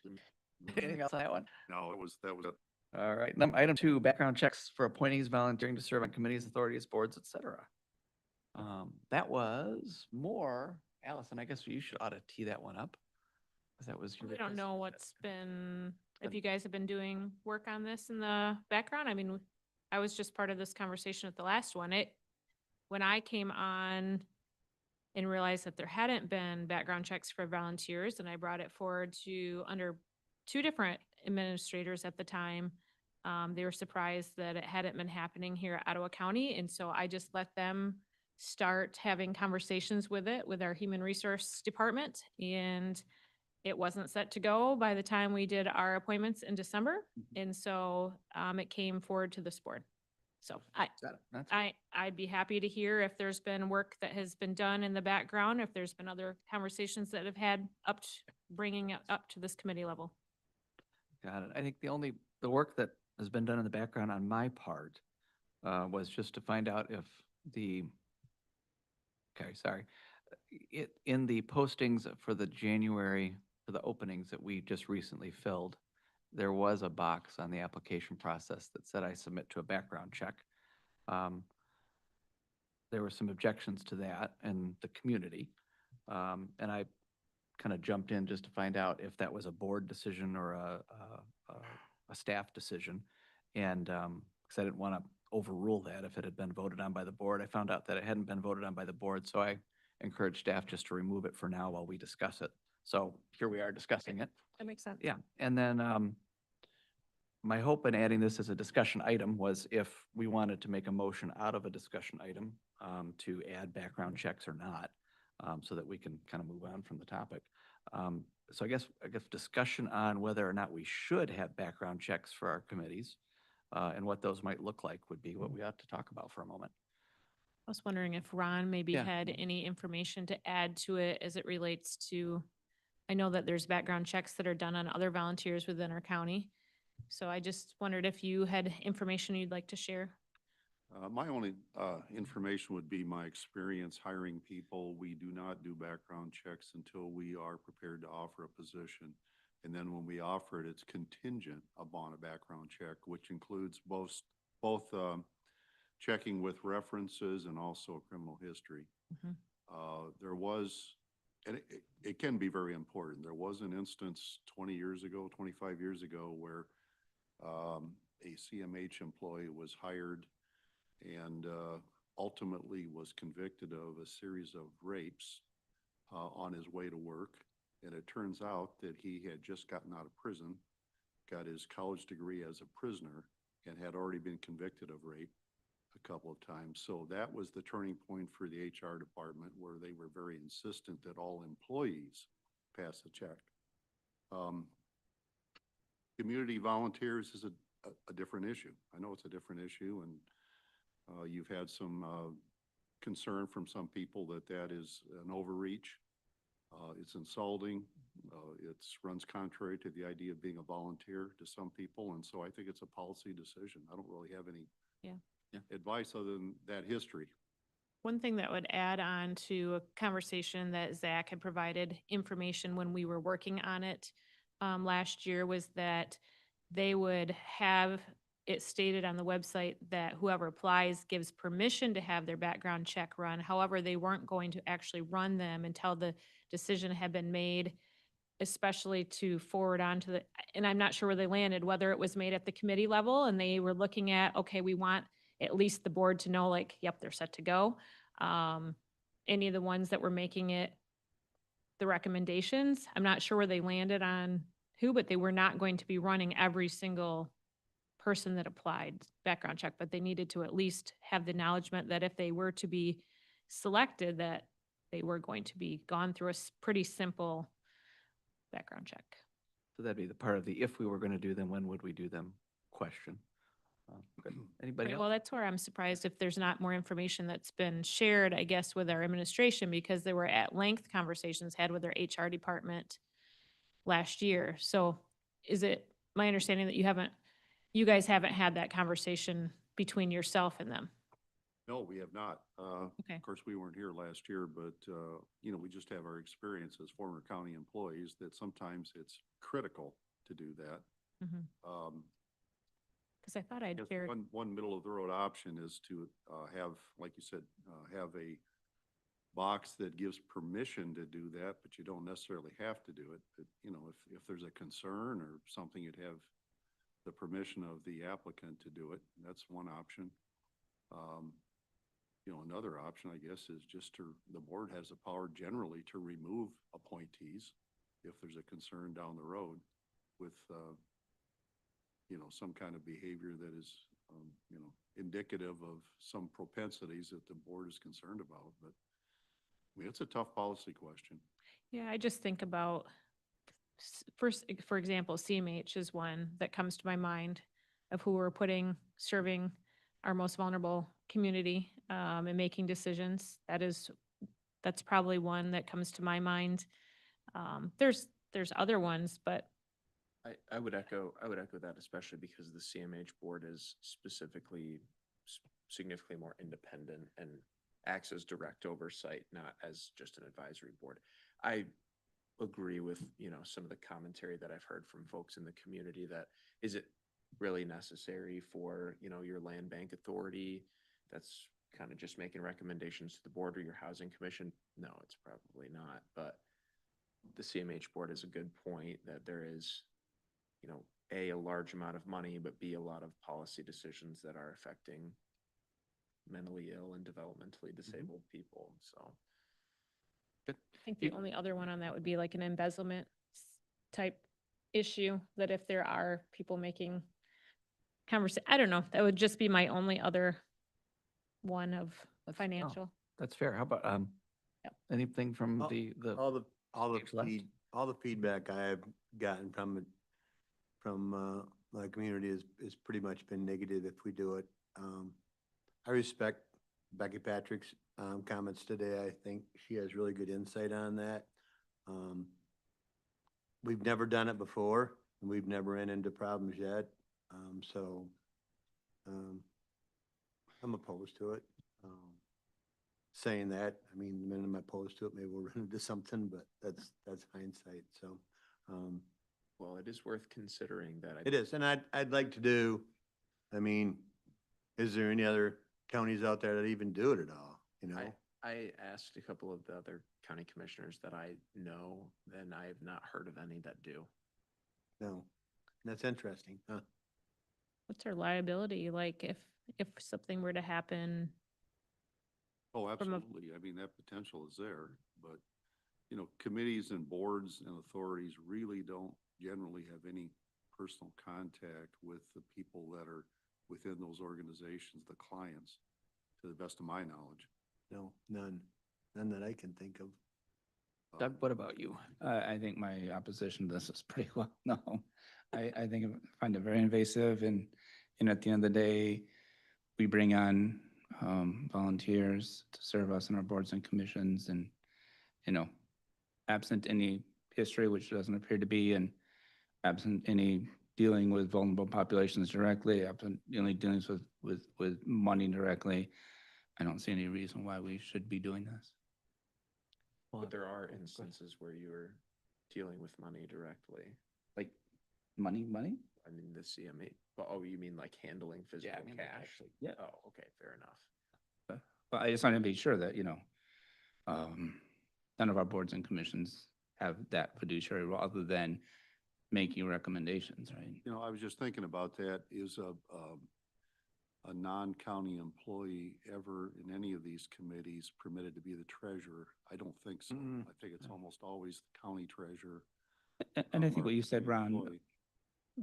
Anything else on that one? No, that was it. All right. Item 2, background checks for appointees volunteering to serve on committees, authorities, boards, et cetera. That was more, Allison, I guess you should ought to tee that one up. 'Cause that was your. I don't know what's been. if you guys have been doing work on this in the background. I mean, I was just part of this conversation at the last one. When I came on and realized that there hadn't been background checks for volunteers, and I brought it forward to under 2 different administrators at the time, they were surprised that it hadn't been happening here at Ottawa County. And so I just let them start having conversations with it with our human resource department. And it wasn't set to go by the time we did our appointments in December. And so it came forward to this board. So I'd be happy to hear if there's been work that has been done in the background, if there's been other conversations that have had bringing it up to this committee level. Got it. I think the work that has been done in the background on my part was just to find out if in the postings for the January, for the openings that we just recently filled, there was a box on the application process that said I submit to a background check. There were some objections to that in the community. And I kind of jumped in just to find out if that was a board decision or a staff decision. And because I didn't want to overrule that if it had been voted on by the board. I found out that it hadn't been voted on by the board, so I encouraged staff just to remove it for now while we discuss it. So here we are discussing it. That makes sense. Yeah, and then my hope in adding this as a discussion item was if we wanted to make a motion out of a discussion item to add background checks or not, so that we can kind of move on from the topic. So I guess discussion on whether or not we should have background checks for our committees and what those might look like would be what we ought to talk about for a moment. I was wondering if Ron maybe Yeah. had any information to add to it as it relates to, I know that there's background checks that are done on other volunteers within our county. So I just wondered if you had information you'd like to share. My only information would be my experience hiring people. We do not do background checks until we are prepared to offer a position. And then when we offer it, it's contingent upon a background check, which includes both checking with references and also criminal history. Mhm. There was, and it can be very important. There was an instance 20 years ago, 25 years ago, where a CMH employee was hired and ultimately was convicted of a series of rapes on his way to work. And it turns out that he had just gotten out of prison, got his college degree as a prisoner, and had already been convicted of rape a couple of times. So that was the turning point for the HR department, where they were very insistent that all employees pass the check. Community volunteers is a different issue. I know it's a different issue, and you've had some concern from some people that that is an overreach. It's insulting. It runs contrary to the idea of being a volunteer to some people, and so I think it's a policy decision. I don't really have any advice other than that history. One thing that would add on to a conversation that Zach had provided information when we were working on it last year was that they would have it stated on the website that whoever applies gives permission to have their background check run. However, they weren't going to actually run them until the decision had been made, especially to forward on to the, and I'm not sure where they landed, whether it was made at the committee level and they were looking at, okay, we want at least the board to know, like, yep, they're set to go. Any of the ones that were making it the recommendations, I'm not sure where they landed on who, but they were not going to be running every single person that applied background check, but they needed to at least have the acknowledgement that if they were to be selected, that they were going to be gone through a pretty simple background check. So that'd be the part of the, if we were going to do them, when would we do them question. Good. Anybody Right, well, else? that's where I'm surprised if there's not more information that's been shared, I guess, with our administration, because there were at length conversations had with our HR department last year. So is it my understanding that you guys haven't had that conversation between yourself and them? No, we have not. Okay. Of course, we weren't here last year, but, you know, we just have our experience as former county employees that sometimes it's critical to do that. Because I thought I'd Yes, shared. one middle of the road option is to have, like you said, have a box that gives permission to do that, but you don't necessarily have to do it. But, you know, if there's a concern or something, you'd have the permission of the applicant to do it. That's one option. You know, another option, I guess, is just the board has the power generally to remove appointees if there's a concern down the road with, you know, some kind of behavior that is, you know, indicative of some propensities that the board is concerned about. But I mean, it's a tough policy question. Yeah, I just think about, first, for example, CMH is one that comes to my mind of who we're serving our most vulnerable community and making decisions. That's probably one that comes to my mind. There's other ones, but I would echo that, especially because the CMH board is specifically significantly more independent and acts as direct oversight, not as just an advisory board. I agree with, you know, some of the commentary that I've heard from folks in the community that is it really necessary for, you know, your land bank authority that's kind of just making recommendations to the board or your housing commission? No, it's probably not. But the CMH board is a good point that there is, you know, A, a large amount of money, but B, a lot of policy decisions that are affecting mentally ill and developmentally disabled people. So I think the only other one on that would be like an embezzlement type issue, that if there are people making I don't know, that would just be my only other one of financial. That's fair. How about, Yep. anything from All- the, All Page left. the feedback I have gotten from my community is pretty much been negative if we do it. I respect Becky Patrick's comments today. I think she has really good insight on that. We've never done it before, and we've never ran into problems yet. So I'm I'm opposed to it. Saying that, I mean, the minute I'm opposed to it, maybe we'll run into something, but that's hindsight, so. Well, it is worth considering that. It is, and I'd like to do, I mean, is there any other counties out there that even do it at all, you know? I asked a couple of the other county commissioners that I know, and I have not heard of any that do. No, that's interesting, huh? What's our liability like if something were to happen? Oh, From a- absolutely. I mean, that potential is there, but, you know, committees and boards and authorities really don't generally have any personal contact with the people that are within those organizations, the clients, to the best of my knowledge. No, none that I can think of. Doug, what about you? I think my opposition to this is pretty well, no. I think, find it very invasive and at the end of the day, we bring on volunteers to serve us in our boards and commissions and, absent any history, which doesn't appear to be, and absent any dealing with vulnerable populations directly, absent any dealings with money directly, I don't see any reason why we should be doing this. But there are instances where you're dealing with money directly. Like, money? I mean, the CMA, oh, you mean like handling physical I mean, like cash? actually- Yeah. Oh, okay, fair enough. But I just want to be sure that, none of our boards and commissions have that fiduciary role other than making recommendations, right? You know, I was just thinking about that. Is a non-county employee ever in any of these committees permitted to be the treasurer? I don't think so. Mm-mm. I think it's almost always the county treasurer. And I from think what our you said, county Ron, employee.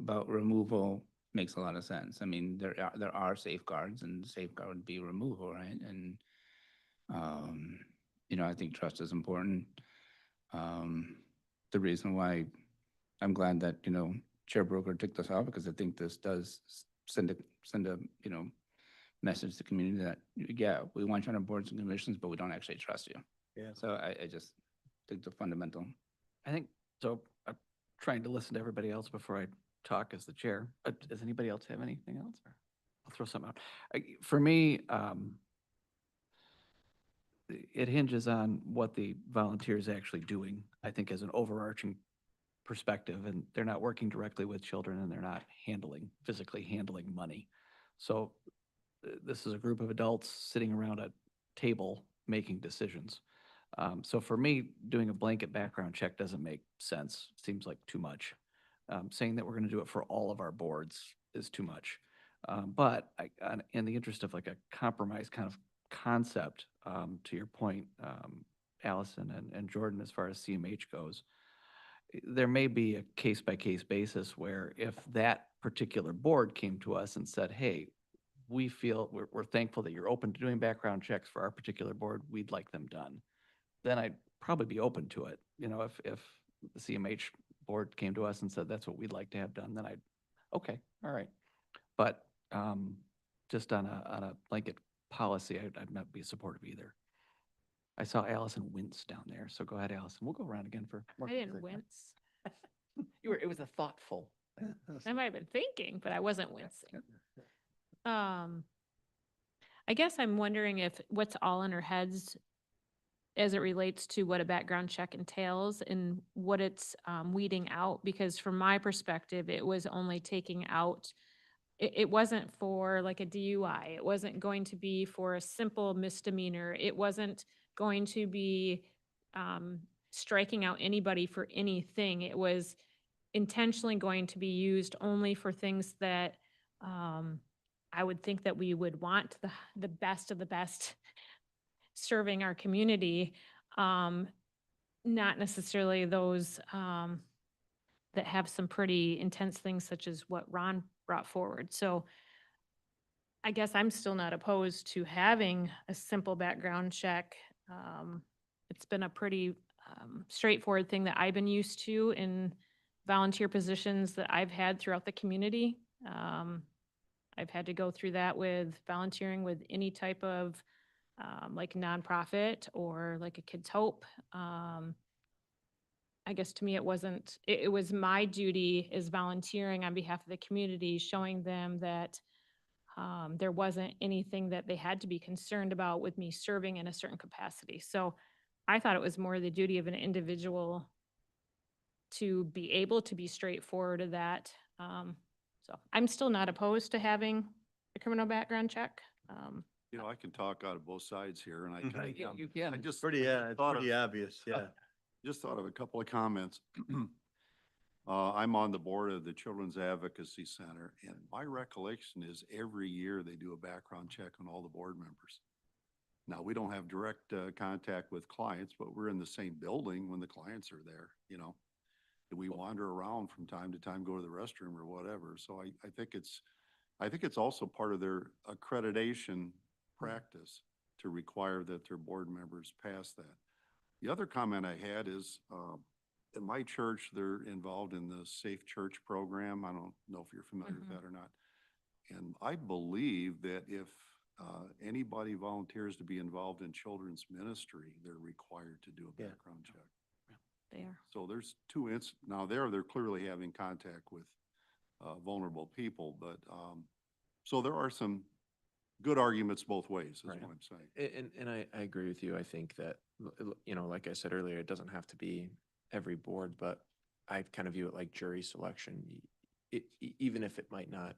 about removal makes a lot of sense. I mean, there are safeguards, and the safeguard would be removal, right? And, I think trust is important. The reason why I'm glad that, Chair Broker took this out, because I think this does send a, message to the community that, yeah, we want you on our boards and commissions, but we don't actually trust you. Yeah. So I just think the fundamental. I think, so I'm trying to listen to everybody else before I talk as the chair. Does anybody else have anything else? Or I'll throw something out. For me, it hinges on what the volunteer is actually doing, I think, as an overarching perspective, and they're not working directly with children and they're not physically handling money. So this is a group of adults sitting around a table making decisions. So for me, doing a blanket background check doesn't make sense. Seems like too much. Saying that we're going to do it for all of our boards is too much. But in the interest of like a compromise kind of concept, to your point, Allison and Jordan, as far as CMH goes, there may be a case-by-case basis where if that particular board came to us and said, hey, we feel we're thankful that you're open to doing background checks for our particular board, we'd like them done, then I'd probably be open to it. If the CMH board came to us and said, that's what we'd like to have done, then okay, all right. But just on a blanket policy, I'd not be supportive either. I saw Allison wince down there, so go ahead, Allison. We'll go around again for more. I didn't wince. It was a thoughtful. I might have been thinking, but I wasn't wincing. I guess I'm wondering if what's all in our heads as it relates to what a background check entails and what it's weeding out, because from my perspective, it was only taking out, it wasn't for like a DUI. It wasn't going to be for a simple misdemeanor. It wasn't going to be striking out anybody for anything. It was intentionally going to be used only for things that I would think that we would want the best of the best serving our community, not necessarily those that have some pretty intense things such as what Ron brought forward. So I guess I'm still not opposed to having a simple background check. It's been a pretty straightforward thing that I've been used to in volunteer positions that I've had throughout the community. I've had to go through that with volunteering with any type of like nonprofit or like a Kids Hope. I guess to me, it wasn't, it was my duty as volunteering on behalf of the community, showing them that There wasn't anything that they had to be concerned about with me serving in a certain capacity. So I thought it was more the duty of an individual to be able to be straightforward to that. So I'm still not opposed to having a criminal background check. You know, I can talk out of both sides here and I Right. can. You can. I just. Pretty, I it's thought pretty of- obvious, yeah. Just thought of a couple of comments. I'm on the board of the Children's Advocacy Center, and my recollection is every year they do a background check on all the board members. Now, we don't have direct contact with clients, but we're in the same building when the clients are there, you know? And we wander around from time to time, go to the restroom or whatever. So I think it's also part of their accreditation practice to require that their board members pass that. The other comment I had is, in my church, they're involved in the Safe Church program. I don't know if you're familiar with that or not. And I believe that if anybody volunteers to be involved in children's ministry, they're required to do a Yeah. background check. They are. So there's now they're clearly having contact with vulnerable people, but so there are some good arguments both ways, is Right. what I'm saying. And I agree with you. I think that, you know, like I said earlier, it doesn't have to be every board, but I kind of view it like jury selection. Even if it might not,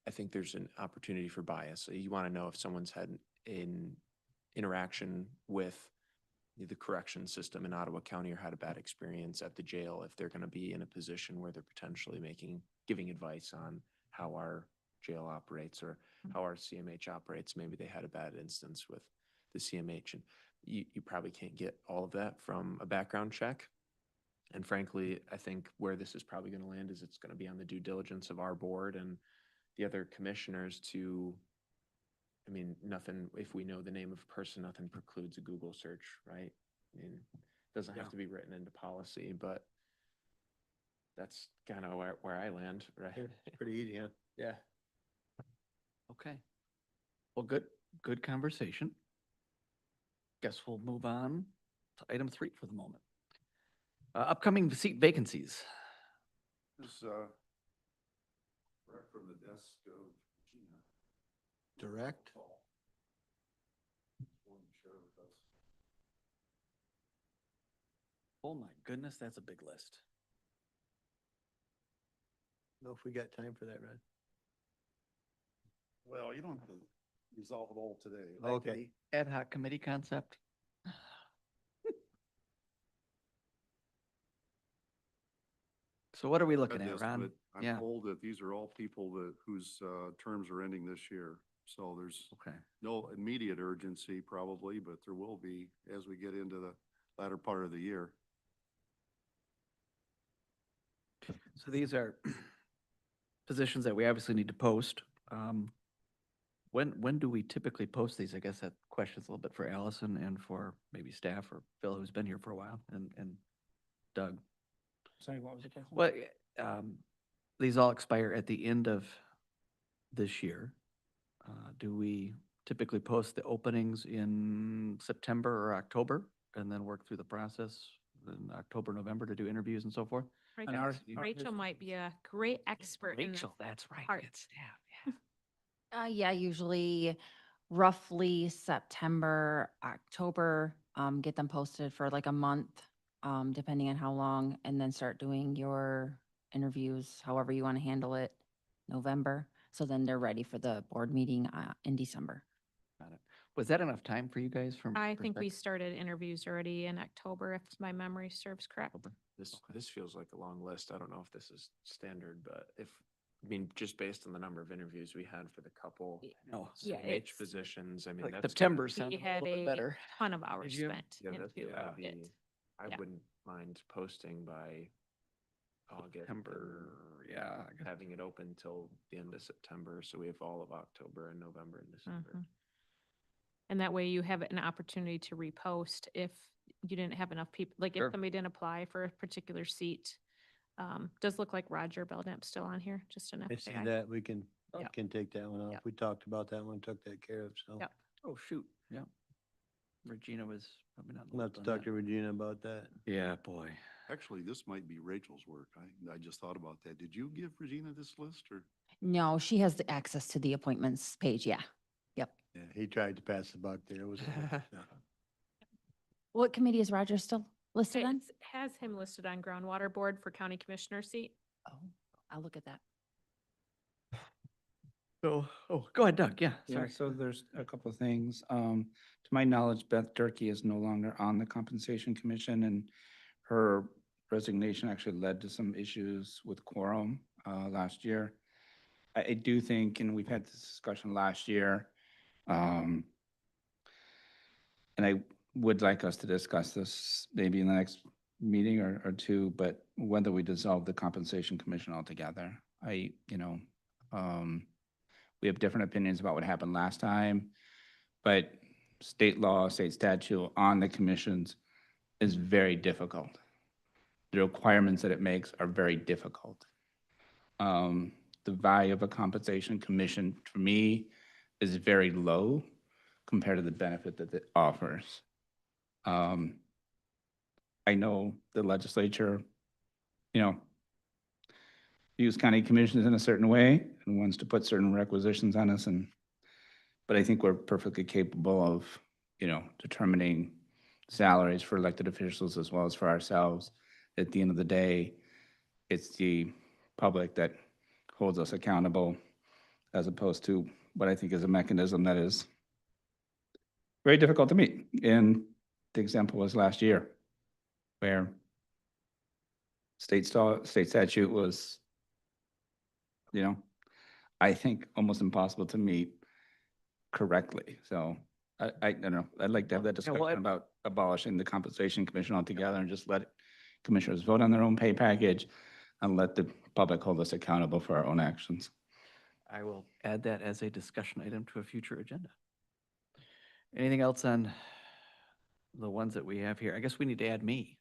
I think there's an opportunity for bias. So you want to know if someone's had an interaction with the correction system in Ottawa County or had a bad experience at the jail, if they're going to be in a position where they're potentially giving advice on how our jail operates or how our CMH operates. Maybe they had a bad instance with the CMH, and you probably can't get all of that from a background check. And frankly, I think where this is probably going to land is it's going to be on the due diligence of our board and the other commissioners to, I mean, nothing, if we know the name of a person, nothing precludes a Google search, right? I mean, it doesn't have to be written into policy, but that's kind of where I land, right? Pretty easy, huh? Yeah. Okay. Well, good conversation. Guess we'll move on to item 3 for the moment. Upcoming seat vacancies. This correct from the desk of Gina. Direct? Oh my goodness, that's a big list. Know if we got time for that, Ron? Well, you don't have to resolve it all today. Okay. Ad hoc committee concept. So what are we looking Read at, this, Ron? but I'm Yeah. told that these are all people whose terms are ending this year. So there's Okay. no immediate urgency probably, but there will be as we get into the latter part of the year. So these are positions that we obviously need to post. When do we typically post these? I guess that question's a little bit for Allison and for maybe staff or Phil, who's been here for a while, and Doug. Sorry, what was the question? Well, these all expire at the end of this year. Do we typically post the openings in September or October and then work through the process in October, November to do interviews and so forth? Rachel might be a great expert in this That's right. part. It's staff, yeah. Yeah, usually roughly September, October, get them posted for like a month, depending on how long, and then start doing your interviews, however you want to handle it, November. So then they're ready for the board meeting, in December. Got it. Was that enough time for you guys from? I think we perspective? started interviews already in October, if my memory serves correct. This feels like a long list. I don't know if this is standard, but I mean, just based on the number of interviews we had for the couple No. Yeah, CMH it's- positions, I mean, Like that's. September gotta- sounded We a had little bit a better. ton of hours Did you? spent Yeah, that's into gotta it. be, I Yeah. wouldn't mind posting by August. September, yeah. I guess. Having it open till the end of September, so we have all of October and November and December. Mhm. And that way you have an opportunity to repost if you didn't have enough people, like Sure. if somebody didn't apply for a particular seat. Does look like Roger Belknap's still on here, just an I see FYI. that. We can Yep. take that one off. Yep. We talked about that one, took that care of, so. Yep. Oh, shoot, yeah. Regina was probably not. We'll have to looped on talk to that. Regina about that. Yeah, boy. Actually, this might be Rachel's work. I just thought about that. Did you give Regina this list or? No, she has the access to the appointments page, yeah. Yep. Yeah, he tried to pass the buck there. It was. What committee is Roger still listed on? Has him listed on groundwater board for county commissioner seat. Oh, I'll look at that. So, oh, go ahead, Doug. Yeah, Yeah, sorry. so there's a couple of things. To my knowledge, Beth Durkee is no longer on the Compensation Commission, and her resignation actually led to some issues with quorum last year. I do think, and we've had this discussion last year, and I would like us to discuss this maybe in the next meeting or two, but whether we dissolve the Compensation Commission altogether. We have different opinions about what happened last time, but state law, state statute on the commissions is very difficult. The requirements that it makes are very difficult. The value of a compensation commission, for me, is very low compared to the benefit that it offers. I know the legislature, views county commissions in a certain way and wants to put certain requisitions on us, but I think we're perfectly capable of, determining salaries for elected officials as well as for ourselves. At the end of the day, it's the public that holds us accountable, as opposed to what I think is a mechanism that is very difficult to meet. And the example was last year, where state statute was, I think almost impossible to meet correctly. So I don't know. I'd like to have that Yeah, well, discussion about abolishing the Compensation Commission altogether and just let commissioners vote on their own pay package and let the public hold us accountable for our own actions. I will add that as a discussion item to a future agenda. Anything else on the ones that we have here? I guess we need to add me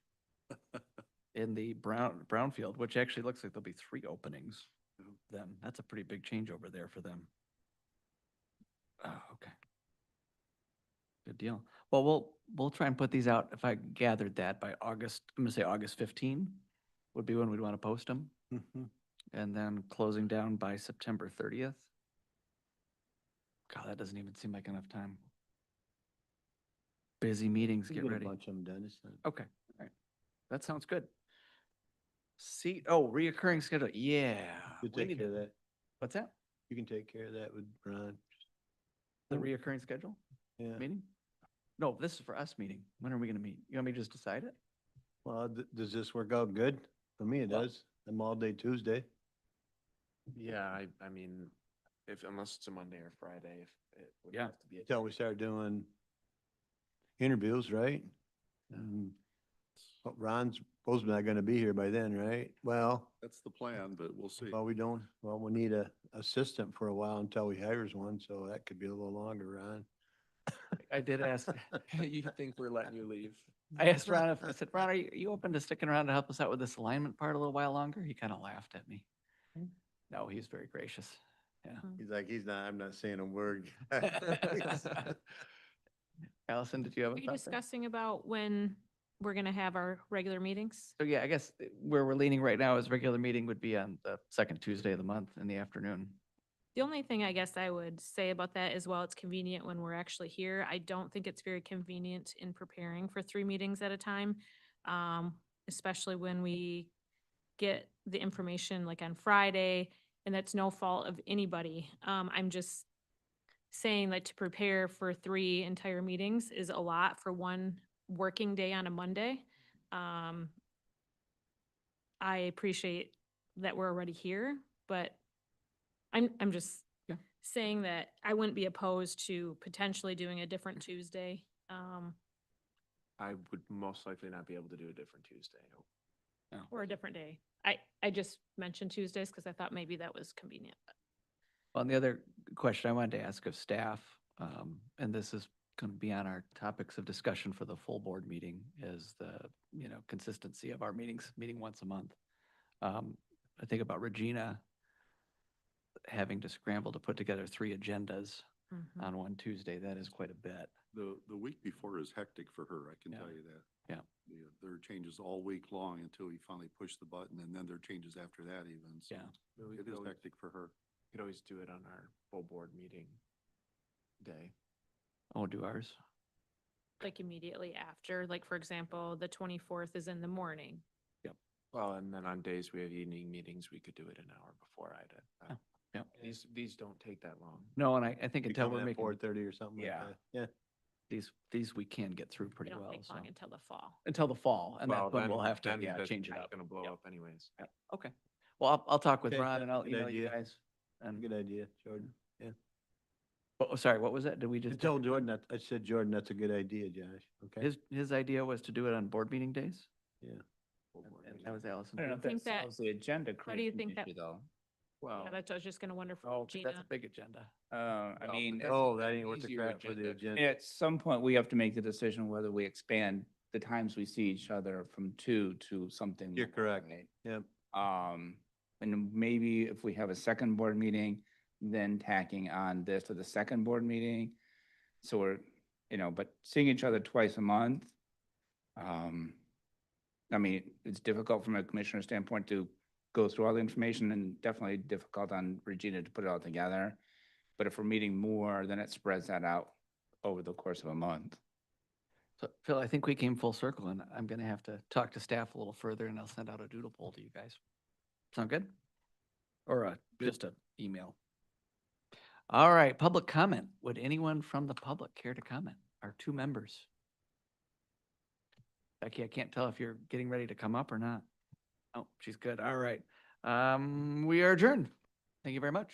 in the brownfield, which actually looks like there'll be 3 openings then. That's a pretty big change over there for them. Oh, okay. Good deal. Well, we'll try and put these out, if I gathered that, by August, I'm gonna say August 15 would be when we'd want to post them. Mhm. And then closing down by September 30th. God, that doesn't even seem like enough time. Busy meetings, We get get a ready. bunch of them done. It's not- Okay, all right. That sounds good. Reoccurring schedule, yeah. You we take need care to- of that. What's that? You can take care of that with Ron. The reoccurring schedule Yeah. meeting? No, this is for us meeting. When are we gonna meet? You want me to just decide it? Well, does this work out good? For me, it Well- does. I'm all day Tuesday. Yeah, I mean, unless it's a Monday or Friday, if it would Yeah. have to be. Until we start doing interviews, right? Well, Ron's supposed to be not gonna be here by then, right? Well, That's the plan, but we'll see. we don't, we need a assistant for a while until he hires one, so that could be a little longer, Ron. I did ask, You think we're letting you leave? I asked Ron, I said, Ron, are you open to sticking around to help us out with this alignment part a little while longer? He kind of laughed at me. No, he's very gracious. Yeah. He's like, I'm not saying a word. Allison, did you have a Are you thought there? discussing about when we're gonna have our regular meetings? So yeah, I guess where we're leaning right now is regular meeting would be on the second Tuesday of the month in the afternoon. The only thing I guess I would say about that is while it's convenient when we're actually here, I don't think it's very convenient in preparing for 3 meetings at a time. Especially when we get the information like on Friday, and that's no fault of anybody. I'm just saying that to prepare for 3 entire meetings is a lot for one working day on a Monday. I appreciate that we're already here, but I'm just Yeah. saying that I wouldn't be opposed to potentially doing a different Tuesday. I would most likely not be able to do a different Tuesday. Or a different day. I just mentioned Tuesdays because I thought maybe that was convenient. Well, and the other question I wanted to ask of staff, and this is going to be on our topics of discussion for the full board meeting, is the, consistency of our meetings, meeting once a month. I think about Regina having to scramble to put together 3 agendas on one Tuesday. That is quite a bit. The week before is hectic for her, I can Yeah. tell you that. Yeah. There are changes all week long until we finally push the button, and then there are changes after that even. So Yeah. it is hectic for her. Could always do it on our full board meeting day. Oh, do ours? Like immediately after, like, for example, the 24th is in the morning. Well, and then on days we have evening meetings, we could do it an hour before I did. Oh, yeah. These don't take that long. No, and I think Be until coming we're at making 4:30 or something like Yeah. that. Yeah. these we can get through They pretty don't well, take so. long until the fall. Until the fall, and Well, that's when we'll then- have to, then yeah, the change it site's up. Gonna blow Yep. up anyways. Yep. Okay. Well, I'll talk with Okay, Ron and I'll good email you idea. guys. And, Good idea, Jordan. Yeah. oh, sorry, what was that? Did we I just? told Jordan that, I said, Jordan, that's a good idea, Josh. Okay? His idea was to do it on board meeting days? Yeah. And that was Allison. I don't know if think that that- solves the agenda how do you creation think that- issue, though. Well, Yeah, that's, I was just gonna wonder oh, for 'cause that's a Gina. big agenda. I Well, mean, but that's Oh, that ain't worth the easier crap for the agenda. at some point, we have to make the decision whether we expand the times we see each other from 2 to something. You're more, correct. right? Yep. And maybe if we have a second board meeting, then tacking on this to the second board meeting. So we're, but seeing each other twice a month. I mean, it's difficult from a commissioner standpoint to go through all the information and definitely difficult on Regina to put it all together. But if we're meeting more, then it spreads that out over the course of a month. So Phil, I think we came full circle and I'm gonna have to talk to staff a little further and I'll send out a doodle poll to you guys. Sound good? Or just a email? All right, public comment. Would anyone from the public care to comment? Our 2 members. Becky, I can't tell if you're getting ready to come up or not. Oh, she's good. All right. We are adjourned. Thank you very much.